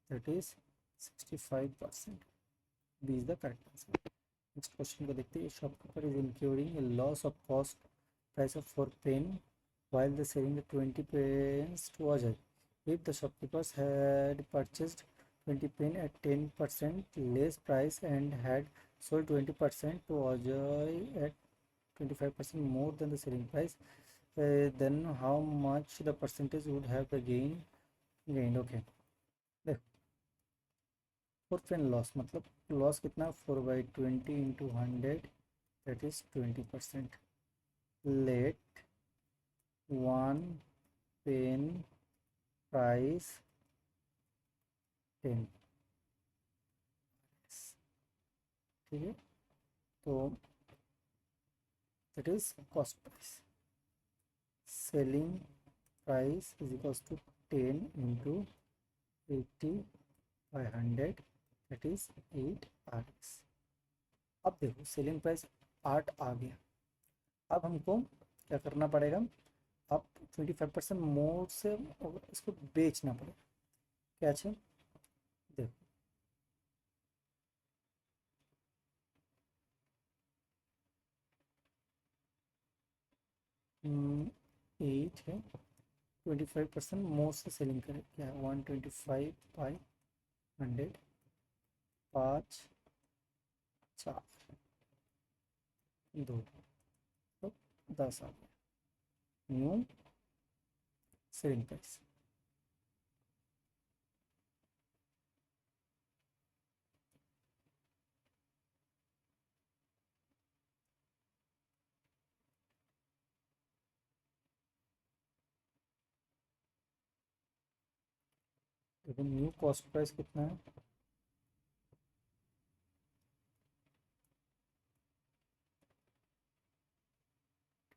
that is 65%। B is the correct answer. Next question को देखते हैं। Shopkeeper is incurring a loss of cost price of 4 pen while the selling the 20 pens to Ajay. If the shopkeepers had purchased 20 pen at 10% less price and had sold 20% to Ajay at 25% more than the selling price, then how much the percentage would have the gained? Okay, देख 4 पेन लॉस मतलब लॉस कितना 4/20 into 100, that is 20%। Let 1 pen price 10, ठीक है, तो that is cost price, selling price is equals to 10 into 80/100, that is 8 RX। अब देखो सेलिंग प्राइस 8 आ गया, अब हमको क्या करना पड़ेगा, अब 25% मोर से इसको बेचना पड़ेगा। क्या है, देखो 8 है, 25% मोर से सेलिंग करें, क्या है 125/100, 5 4 2, तो 10 आ गया न्यू सेलिंग प्राइस। देखो न्यू कॉस्ट प्राइस कितना है,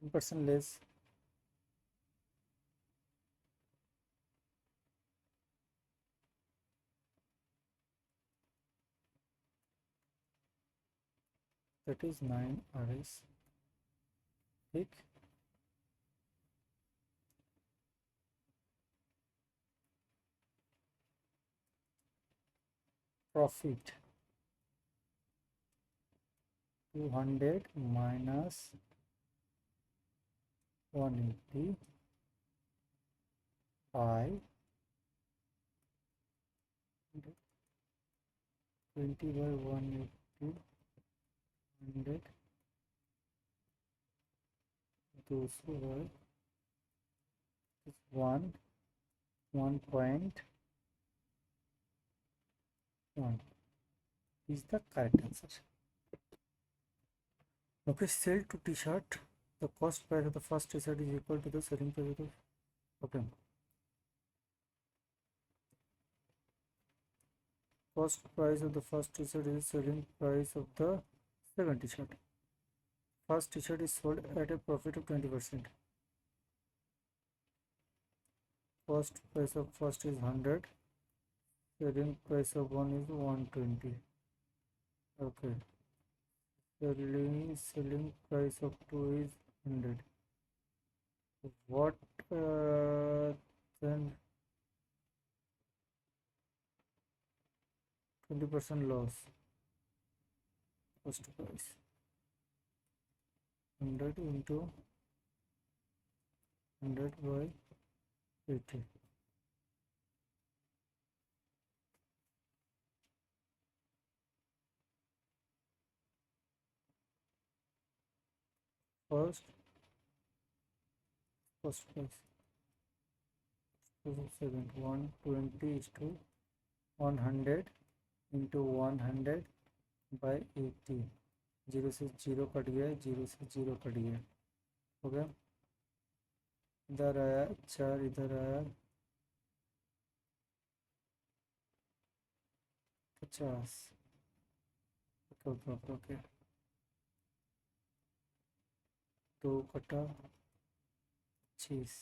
10% लेस, दैट इज 9 RS, ठीक। Profit 200 minus 180 by 20/180, 100, 200/1, 1.1 is the correct answer. Okay, sell to t-shirt. The cost price of the first t-shirt is equal to the selling price of the, okay, Cost price of the first t-shirt is selling price of the second t-shirt. First t-shirt is sold at a profit of 20%. Cost price of first is 100. Selling price of one is 120. Okay. Selling price of two is 100. What then 20% loss. Cost price 100 into 100 by 80. First price. Second 120 is to 100 into 100 by 80. 0 से 0 कट गया, 0 से 0 कट गया, हो गया। इधर आया 4, इधर आया 50। ओके। 2 कटा 25,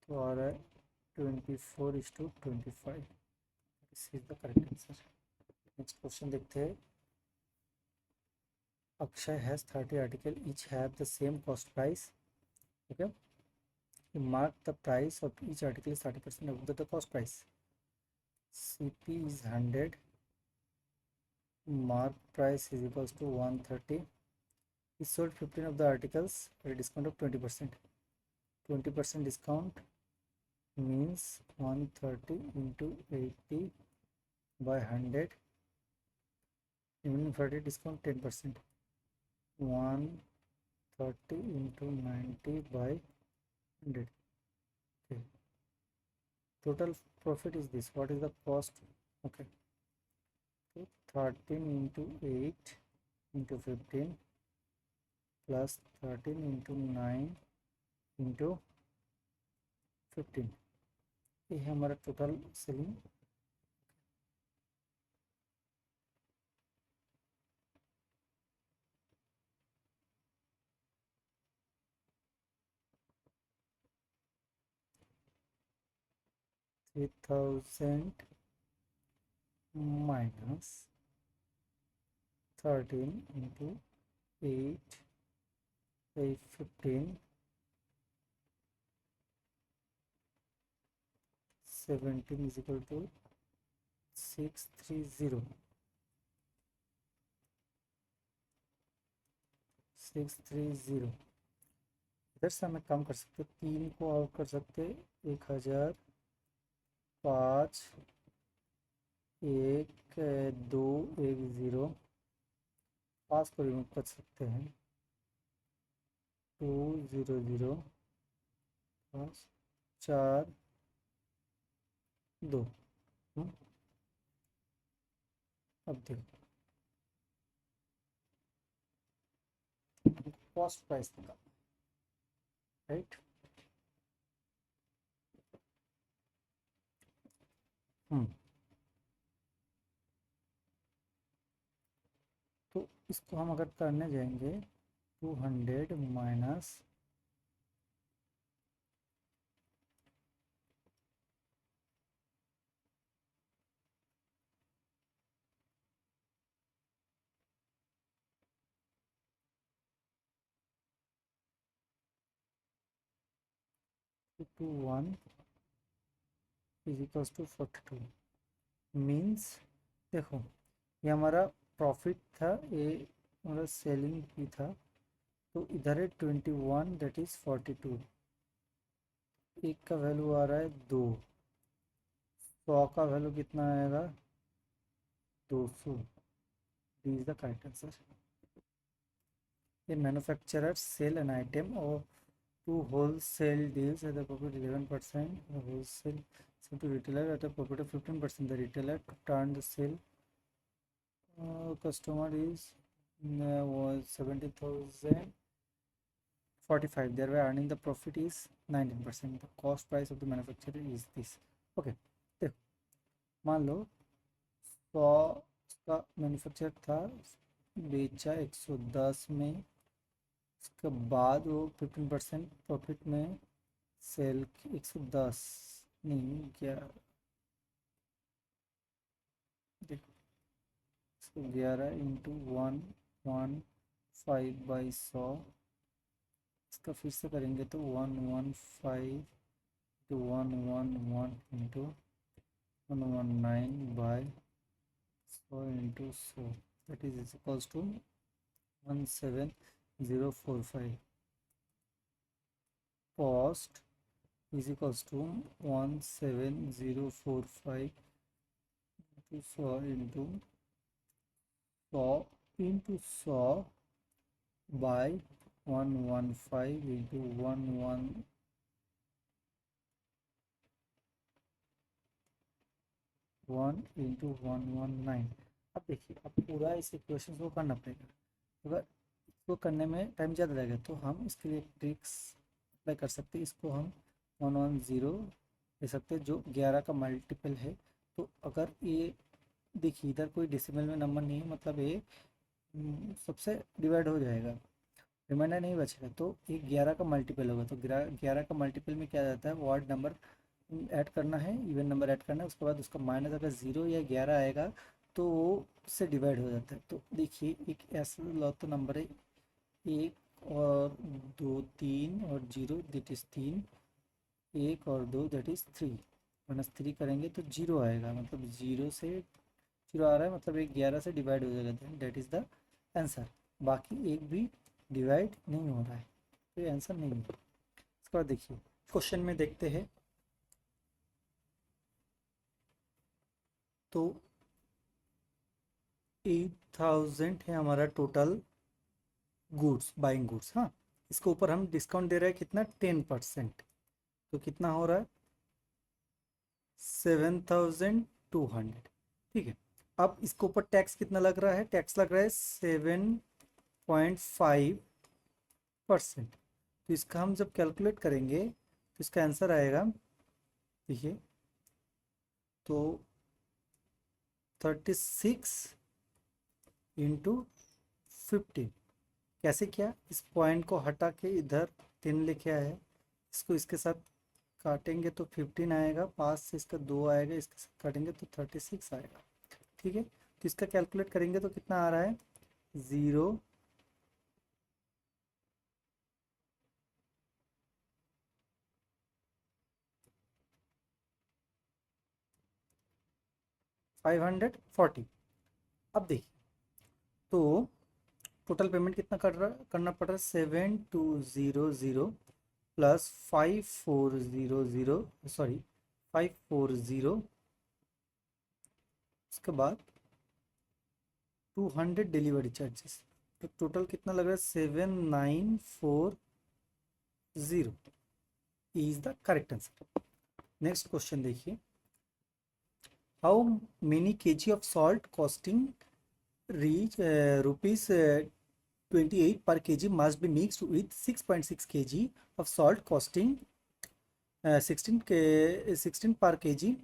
तो आ रहा है 24:25। This is the correct answer. Next question देखते हैं। Akshay has 30 articles, each have the same cost price. Okay. You mark the price of each article is 30% above the cost price. CP is 100. Mark price is equals to 130. He sold 15 of the articles at a discount of 20%. 20% discount means 130 into 80 by 100. Even 30 discount 10%. 130 into 90 by 100. Okay. Total profit is this. What is the cost? Okay. So 13 into 8 into 15 plus 13 into 9 into 15. ये है हमारा total selling. $3,000 minus 13 into 8 by 15, 17 is equal to 630। 630 इधर से हमें कम कर सकते, 3 को आउट कर सकते, 1000, 5, 1, 2, 1, 0, 5 को रिमूव कर सकते हैं, 2, 0, 0, 5, 4, 2। अब देखो कॉस्ट प्राइस निकाल, राइट। तो इसको हम अगर करने जाएंगे 200 minus 21 is equals to 42 means, देखो ये हमारा प्रॉफिट था, ये हमारा सेलिंग की था, तो इधर है 21, दैट इज 42। एक का वैल्यू आ रहा है 2, 100 का वैल्यू कितना आएगा 200। D is the correct answer. A manufacturer sell an item or two wholesale deals at a profit 11%. The wholesale sell to retailer at a profit of 15%. The retailer to turn the sale customer is was 70,000 45, thereby earning the profit is 19%. The cost price of the manufacturer is this. Okay, देखो, मान लो 100 का मैन्युफैक्चर था, बेचा 110 में, उसके बाद वो 15% प्रॉफिट में सेल 110 नहीं क्या, देखो 11 इंटू 115/100, इसका फिर से करेंगे तो 115 to 111 into 119/100 into 100, that is equals to 17045. Cost is equals to 17045 into 100 into 100 by 115 into 1 into 119। अब देखिए, अब पूरा इस इक्वेशन को करना पड़ेगा। अगर इसको करने में टाइम ज़्यादा लगेगा तो हम इसके लिए ट्रिक्स अप्लाई कर सकते हैं। इसको हम 110 ले सकते हैं, जो 11 का मल्टीपल है। तो अगर ये देखिए, इधर कोई डेसिमल में नंबर नहीं है, मतलब ये सबसे डिवाइड हो जाएगा, रिमाइंडर नहीं बचेगा। तो ये 11 का मल्टीपल होगा। तो 11 का मल्टीपल में क्या जाता है, ऑड नंबर ऐड करना है, इवन नंबर ऐड करना है, उसके बाद उसका माइनस अगर 0 या 11 आएगा तो वो उससे डिवाइड हो जाता है। तो देखिए, एक ऐसा लौता नंबर है, 1 और 2 3 और 0 दैट इज़ 3, 1 और 2 दैट इज़ 3, -3 करेंगे तो 0 आएगा, मतलब 0 से 0 आ रहा है, मतलब एक 11 से डिवाइड हो जाएगा, दैट इज़ द आंसर। बाकी एक भी डिवाइड नहीं हो रहा है, तो ये आंसर नहीं है। इसके बाद देखिए, क्वेश्चन में देखते हैं। तो 8000 है हमारा टोटल गुड्स, बाइंग गुड्स। हाँ, इसके ऊपर हम डिस्काउंट दे रहे हैं कितना, 10%। तो कितना हो रहा है, 7200। ठीक है, अब इसके ऊपर टैक्स कितना लग रहा है, टैक्स लग रहा है 7.5%। तो इसका हम जब कैलकुलेट करेंगे तो इसका आंसर आएगा, देखिए, तो 36 इंटू 15। कैसे किया, इस पॉइंट को हटा के इधर 10 लेके आया है, इसको इसके साथ काटेंगे तो 15 आएगा, पास से इसका 2 आएगा, इसके साथ काटेंगे तो 36 आएगा। ठीक है, तो इसका कैलकुलेट करेंगे तो कितना आ रहा है, 0 540। अब देखिए, तो टोटल पेमेंट कितना करना पड़ रहा है, 7200 प्लस 5400, सॉरी 540, उसके बाद 200 डिलीवरी चार्जेस। तो टोटल कितना लग रहा है, 7940 is the correct answer. Next question देखिए, how many kg of salt costing reach rupees 28 per kg must be mixed with 6.6 kg of salt costing 16 per kg,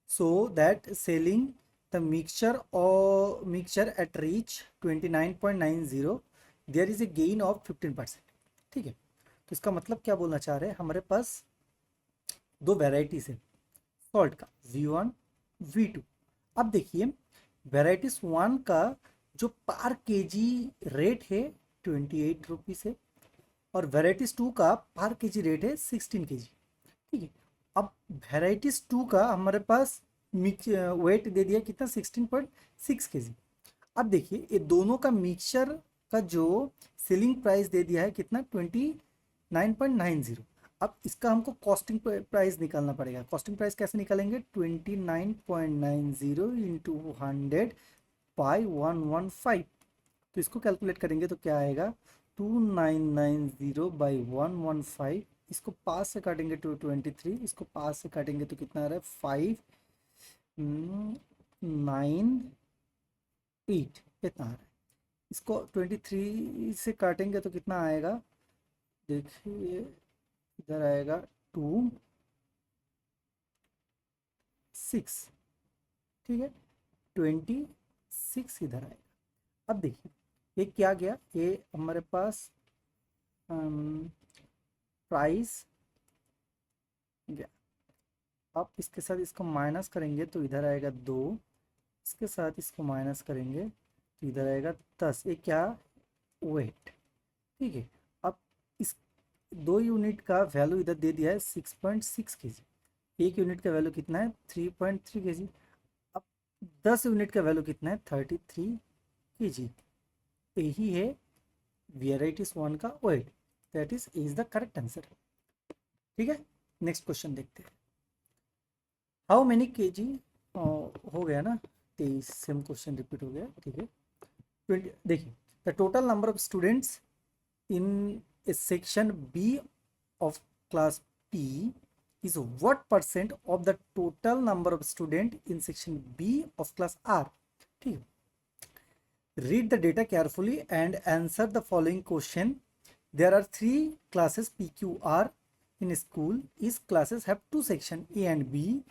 so that selling the mixture at reach 29.90 there is a gain of 15%। ठीक है, तो इसका मतलब क्या बोलना चाह रहे हैं, हमारे पास दो वेराइटीज है सॉल्ट का, V1 V2। अब देखिए, वेराइटीज 1 का जो पर केजी रेट है 28 रुपीज़ है, और वेराइटीज 2 का पर केजी रेट है 16 केजी। ठीक है, अब वेराइटीज 2 का हमारे पास मिक्स वेट दे दिया कितना, 16.6 केजी। अब देखिए, ये दोनों का मिक्सचर का जो सेलिंग प्राइस दे दिया है कितना, 29.90। अब इसका हमको कॉस्टिंग प्राइस निकालना पड़ेगा। कॉस्टिंग प्राइस कैसे निकालेंगे, 29.90 इंटू 100 बाई 115। तो इसको कैलकुलेट करेंगे तो क्या आएगा, 2990 बाई 115, इसको पास से काटेंगे तो 23, इसको पास से काटेंगे तो कितना आ रहा है, 598 इतना आ रहा है। इसको 23 से काटेंगे तो कितना आएगा, देखिए इधर आएगा 26, ठीक है, 26 इधर आएगा। अब देखिए ये क्या गया, ये हमारे पास प्राइस गया। अब इसके साथ इसको माइनस करेंगे तो इधर आएगा 2, इसके साथ इसको माइनस करेंगे तो इधर आएगा 10। ये क्या, वेट, ठीक है। अब इस 2 यूनिट का वैल्यू इधर दे दिया है 6.6 केजी, 1 यूनिट का वैल्यू कितना है 3.3 केजी। अब 10 यूनिट का वैल्यू कितना है 33 केजी। यही है वेराइटीज 1 का weight, that is the correct answer. ठीक है, नेक्स्ट क्वेश्चन देखते हैं। हाउ मेनी केजी, हो गया ना 23, सेम क्वेश्चन रिपीट हो गया, ठीक है। 20, देखिए the total number of students in a section B of class P is what percent of the total number of student in section B of class R? ठीक है, read the data carefully and answer the following question. There are 3 classes PQR in a school. Each classes have 2 sections A and B.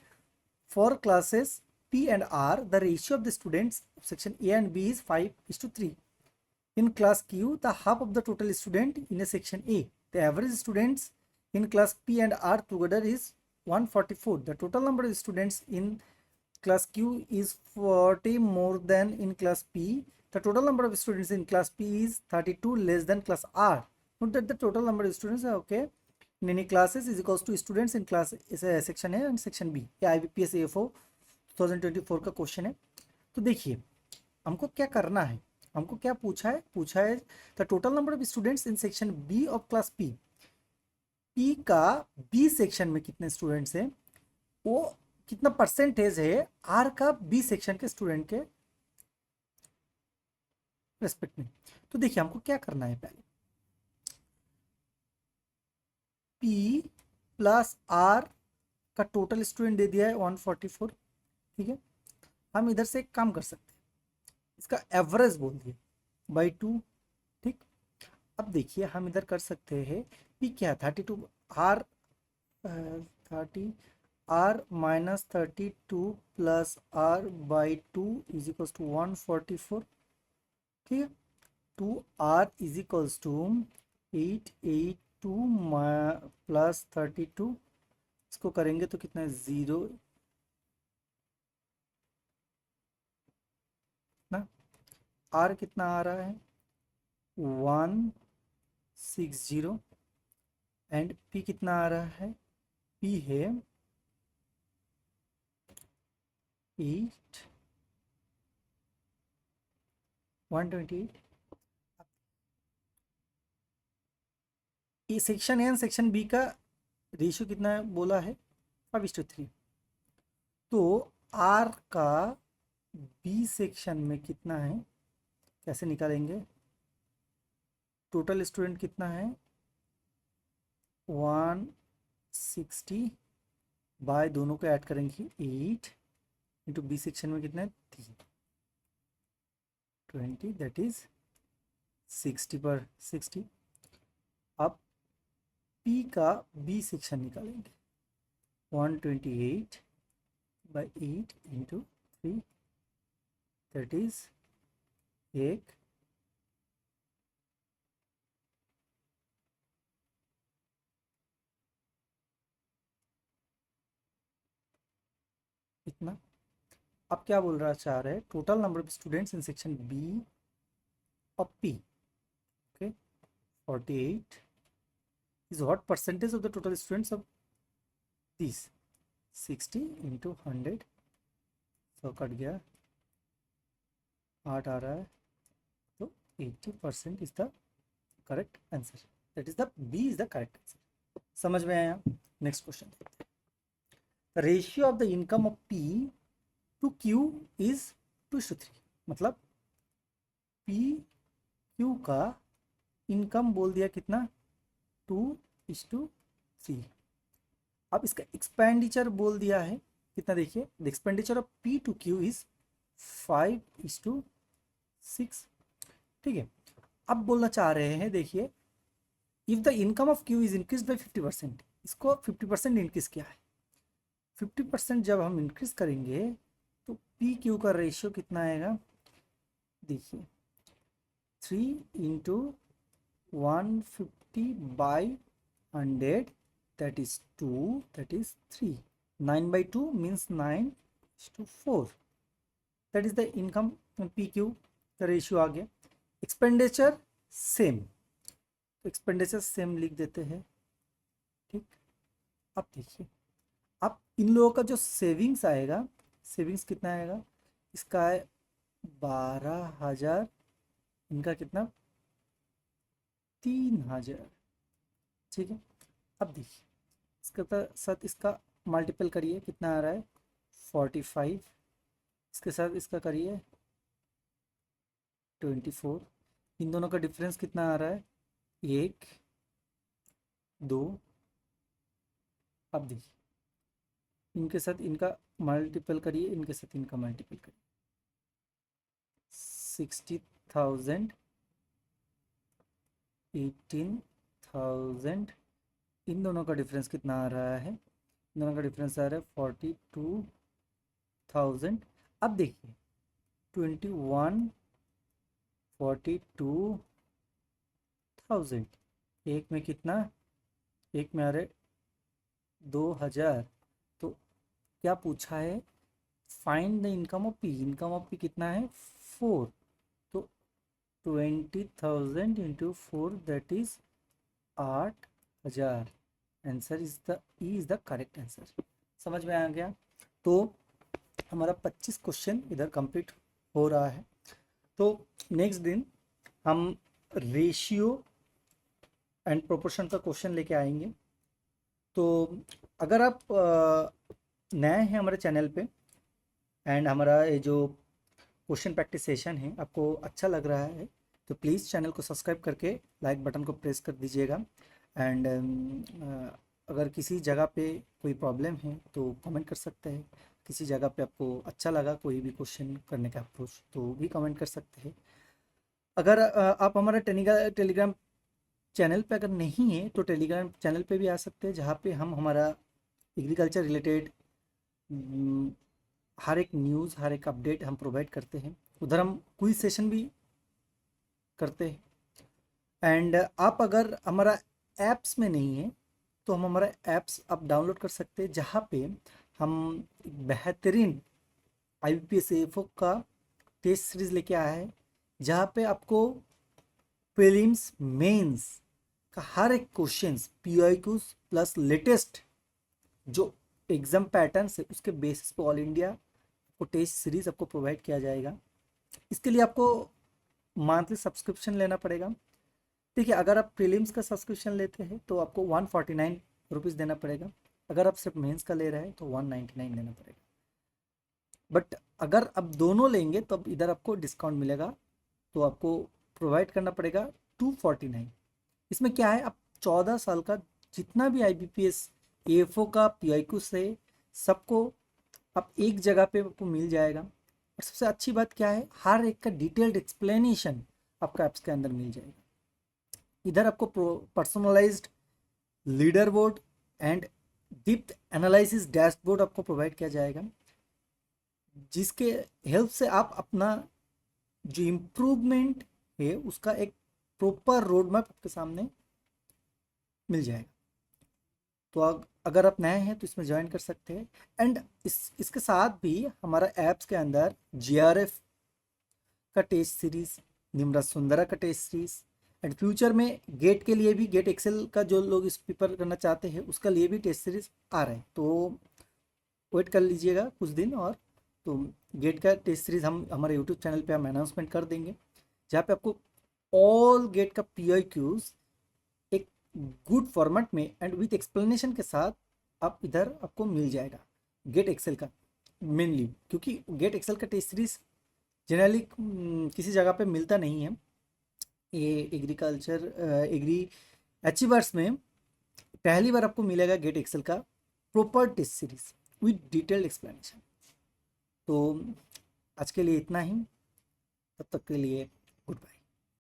For classes P and R, the ratio of the students of section A and B is 5:3. In class Q, the half of the total student in a section A. The average students in class P and R together is 144. The total number of students in class Q is 40 more than in class P. The total number of students in class P is 32 less than class R. Note that the total number of students are okay in any classes is equals to students in class section A and section B. ये IBPS AFO 2024 का क्वेश्चन है। तो देखिए हमको क्या करना है, हमको क्या पूछा है the total number of students in section B of class P. P का बी सेक्शन में कितने स्टूडेंट्स हैं, वो कितना परसेंटेज है आर का बी सेक्शन के स्टूडेंट के रेस्पेक्ट में। तो देखिए हमको क्या करना है, पहले पी प्लस आर का टोटल स्टूडेंट दे दिया है 144, ठीक है। हम इधर से एक काम कर सकते हैं, इसका एवरेज बोल दिए बाई 2, ठीक। अब देखिए हम इधर कर सकते हैं, पी क्या 32, R 30, R minus 32 plus R by 2 is equals to 144, ठीक है। 2r is equals to 882 plus 32, इसको करेंगे तो कितना है 0 ना, r कितना आ रहा है 160 एंड p कितना आ रहा है, p है 128। ये section A and section B का रेशियो कितना है बोला है 5:3। तो आर का बी सेक्शन में कितना है, कैसे निकालेंगे, टोटल स्टूडेंट कितना है 160 बाय दोनों को ऐड करेंगे 8 इंटू बी सेक्शन में कितना है 20, दैट इज 60/60। अब P का B सेक्शन निकालेंगे 128/8 इंटू 3, दैट इज 1 इतना। अब क्या बोल रहा चाह रहे हैं, total number of students in section B of P, okay 48 is what percentage of the total students of these 60 into 100, so cut गया 8 आ रहा है, तो 80% is the correct answer, that is the B is the correct answer. समझ में आया। नेक्स्ट क्वेश्चन देखते हैं। The ratio of the income of P to Q is 2:3, मतलब पी क्यू का इनकम बोल दिया कितना 2:3। अब इसका एक्सपेंडिचर बोल दिया है कितना, देखिए the expenditure of P to Q is 5:6, ठीक है। अब बोलना चाह रहे हैं, देखिए if the income of Q is increase by 50%, इसको 50% इंक्रीज किया है। 50% जब हम इंक्रीज करेंगे तो पी क्यू का रेशियो कितना आएगा, देखिए 3 into 150/100, that is 2, that is 3. 9/2 means 9:4. That is the income PQ का रेशियो आ गया। एक्सपेंडिचर सेम, तो एक्सपेंडिचर सेम लिख देते हैं, ठीक। अब देखिए, अब इन लोगों का जो सेविंग्स आएगा, सेविंग्स कितना आएगा, इसका है 12,000, इनका कितना 3,000, ठीक है। अब देखिए इसके साथ इसका मल्टीपल करिए, कितना आ रहा है 45, इसके साथ इसका करिए 24, इन दोनों का डिफरेंस कितना आ रहा है 1, 2। अब देखिए इनके साथ इनका मल्टीपल करिए, इनके साथ इनका मल्टीपल करिए, 60,000, 18,000, इन दोनों का डिफरेंस कितना आ रहा है, इन दोनों का डिफरेंस आ रहा है 42,000। अब देखिए 21, 42,000, एक में कितना, एक में आ रहे 2,000। तो क्या पूछा है, find the income of P, income of P कितना है 4, तो 20,000 into 4, that is 8,000। Answer is the E is the correct answer. समझ में आ गया। तो हमारा 25 क्वेश्चन इधर कंप्लीट हो रहा है। तो नेक्स्ट दिन हम रेशियो एंड प्रोपोर्शन का क्वेश्चन लेके आएंगे। तो अगर आप नए हैं हमारे चैनल पे एंड हमारा ये जो क्वेश्चन प्रैक्टिस सेशन है आपको अच्छा लग रहा है, तो प्लीज़ चैनल को सब्सक्राइब करके लाइक बटन को प्रेस कर दीजिएगा। एंड अगर किसी जगह पे कोई प्रॉब्लम है तो कमेंट कर सकते हैं, किसी जगह पे आपको अच्छा लगा कोई भी क्वेश्चन करने का अप्रोच तो भी कमेंट कर सकते हैं। अगर आप हमारा टेलीग्राम चैनल पे अगर नहीं है तो टेलीग्राम चैनल पे भी आ सकते हैं, जहाँ पे हम हमारा एग्रीकल्चर रिलेटेड हर एक न्यूज़, हर एक अपडेट हम प्रोवाइड करते हैं। उधर हम क्विज सेशन भी करते हैं। एंड आप अगर हमारा ऐप्स में नहीं है तो हम हमारा ऐप्स आप डाउनलोड कर सकते हैं, जहाँ पे हम बेहतरीन IBPS AFO का टेस्ट सीरीज लेके आया है, जहाँ पे आपको प्रीलिम्स मेंस का हर एक क्वेश्चंस PIQs प्लस लेटेस्ट जो एग्जाम पैटर्न है उसके बेसिस पे ऑल इंडिया को टेस्ट सीरीज आपको प्रोवाइड किया जाएगा। इसके लिए आपको मंथली सब्सक्रिप्शन लेना पड़ेगा। ठीक है, अगर आप प्रीलिम्स का सब्सक्रिप्शन लेते हैं तो आपको 149 रुपीज़ देना पड़ेगा। अगर आप सिर्फ मेंस का ले रहे हैं तो 199 देना पड़ेगा। बट अगर आप दोनों लेंगे तो अब इधर आपको डिस्काउंट मिलेगा, तो आपको प्रोवाइड करना पड़ेगा 249। इसमें क्या है, आप 14 साल का जितना भी IBPS AFO का PIQ से सबको आप एक जगह पे आपको मिल जाएगा। और सबसे अच्छी बात क्या है, हर एक का डिटेल्ड एक्सप्लेनेशन आपका ऐप्स के अंदर मिल जाएगा। इधर आपको personalised leader board and depth analysis dashboard आपको प्रोवाइड किया जाएगा, जिसके हेल्प से आप अपना जो इम्प्रूवमेंट है उसका एक प्रॉपर रोड मैप आपके सामने मिल जाएगा। तो अगर आप नए हैं तो इसमें ज्वाइन कर सकते हैं। एंड इसके साथ भी हमारा ऐप्स के अंदर GRF का टेस्ट सीरीज, निम्रा सुंदरा का टेस्ट सीरीज एंड फ्यूचर में गेट के लिए भी, गेट एक्सेल का जो लोग इस पेपर करना चाहते हैं उसका लिए भी टेस्ट सीरीज आ रहे हैं। तो वेट कर लीजिएगा कुछ दिन और, तो गेट का टेस्ट सीरीज हम हमारे यूट्यूब चैनल पे हम अनाउंसमेंट कर देंगे, जहाँ पे आपको ऑल गेट का PIQs एक गुड फॉर्मेट में एंड विथ एक्सप्लेनेशन के साथ आप इधर आपको मिल जाएगा। गेट एक्सेल का मेनली, क्योंकि गेट एक्सेल का टेस्ट सीरीज जनरली किसी जगह पे मिलता नहीं है। ये एग्रीकल्चर एग्री अचीवर्स में पहली बार आपको मिलेगा गेट एक्सेल का proper test series with detailed explanation. तो आज के लिए इतना ही, तब तक के लिए गुड बाय।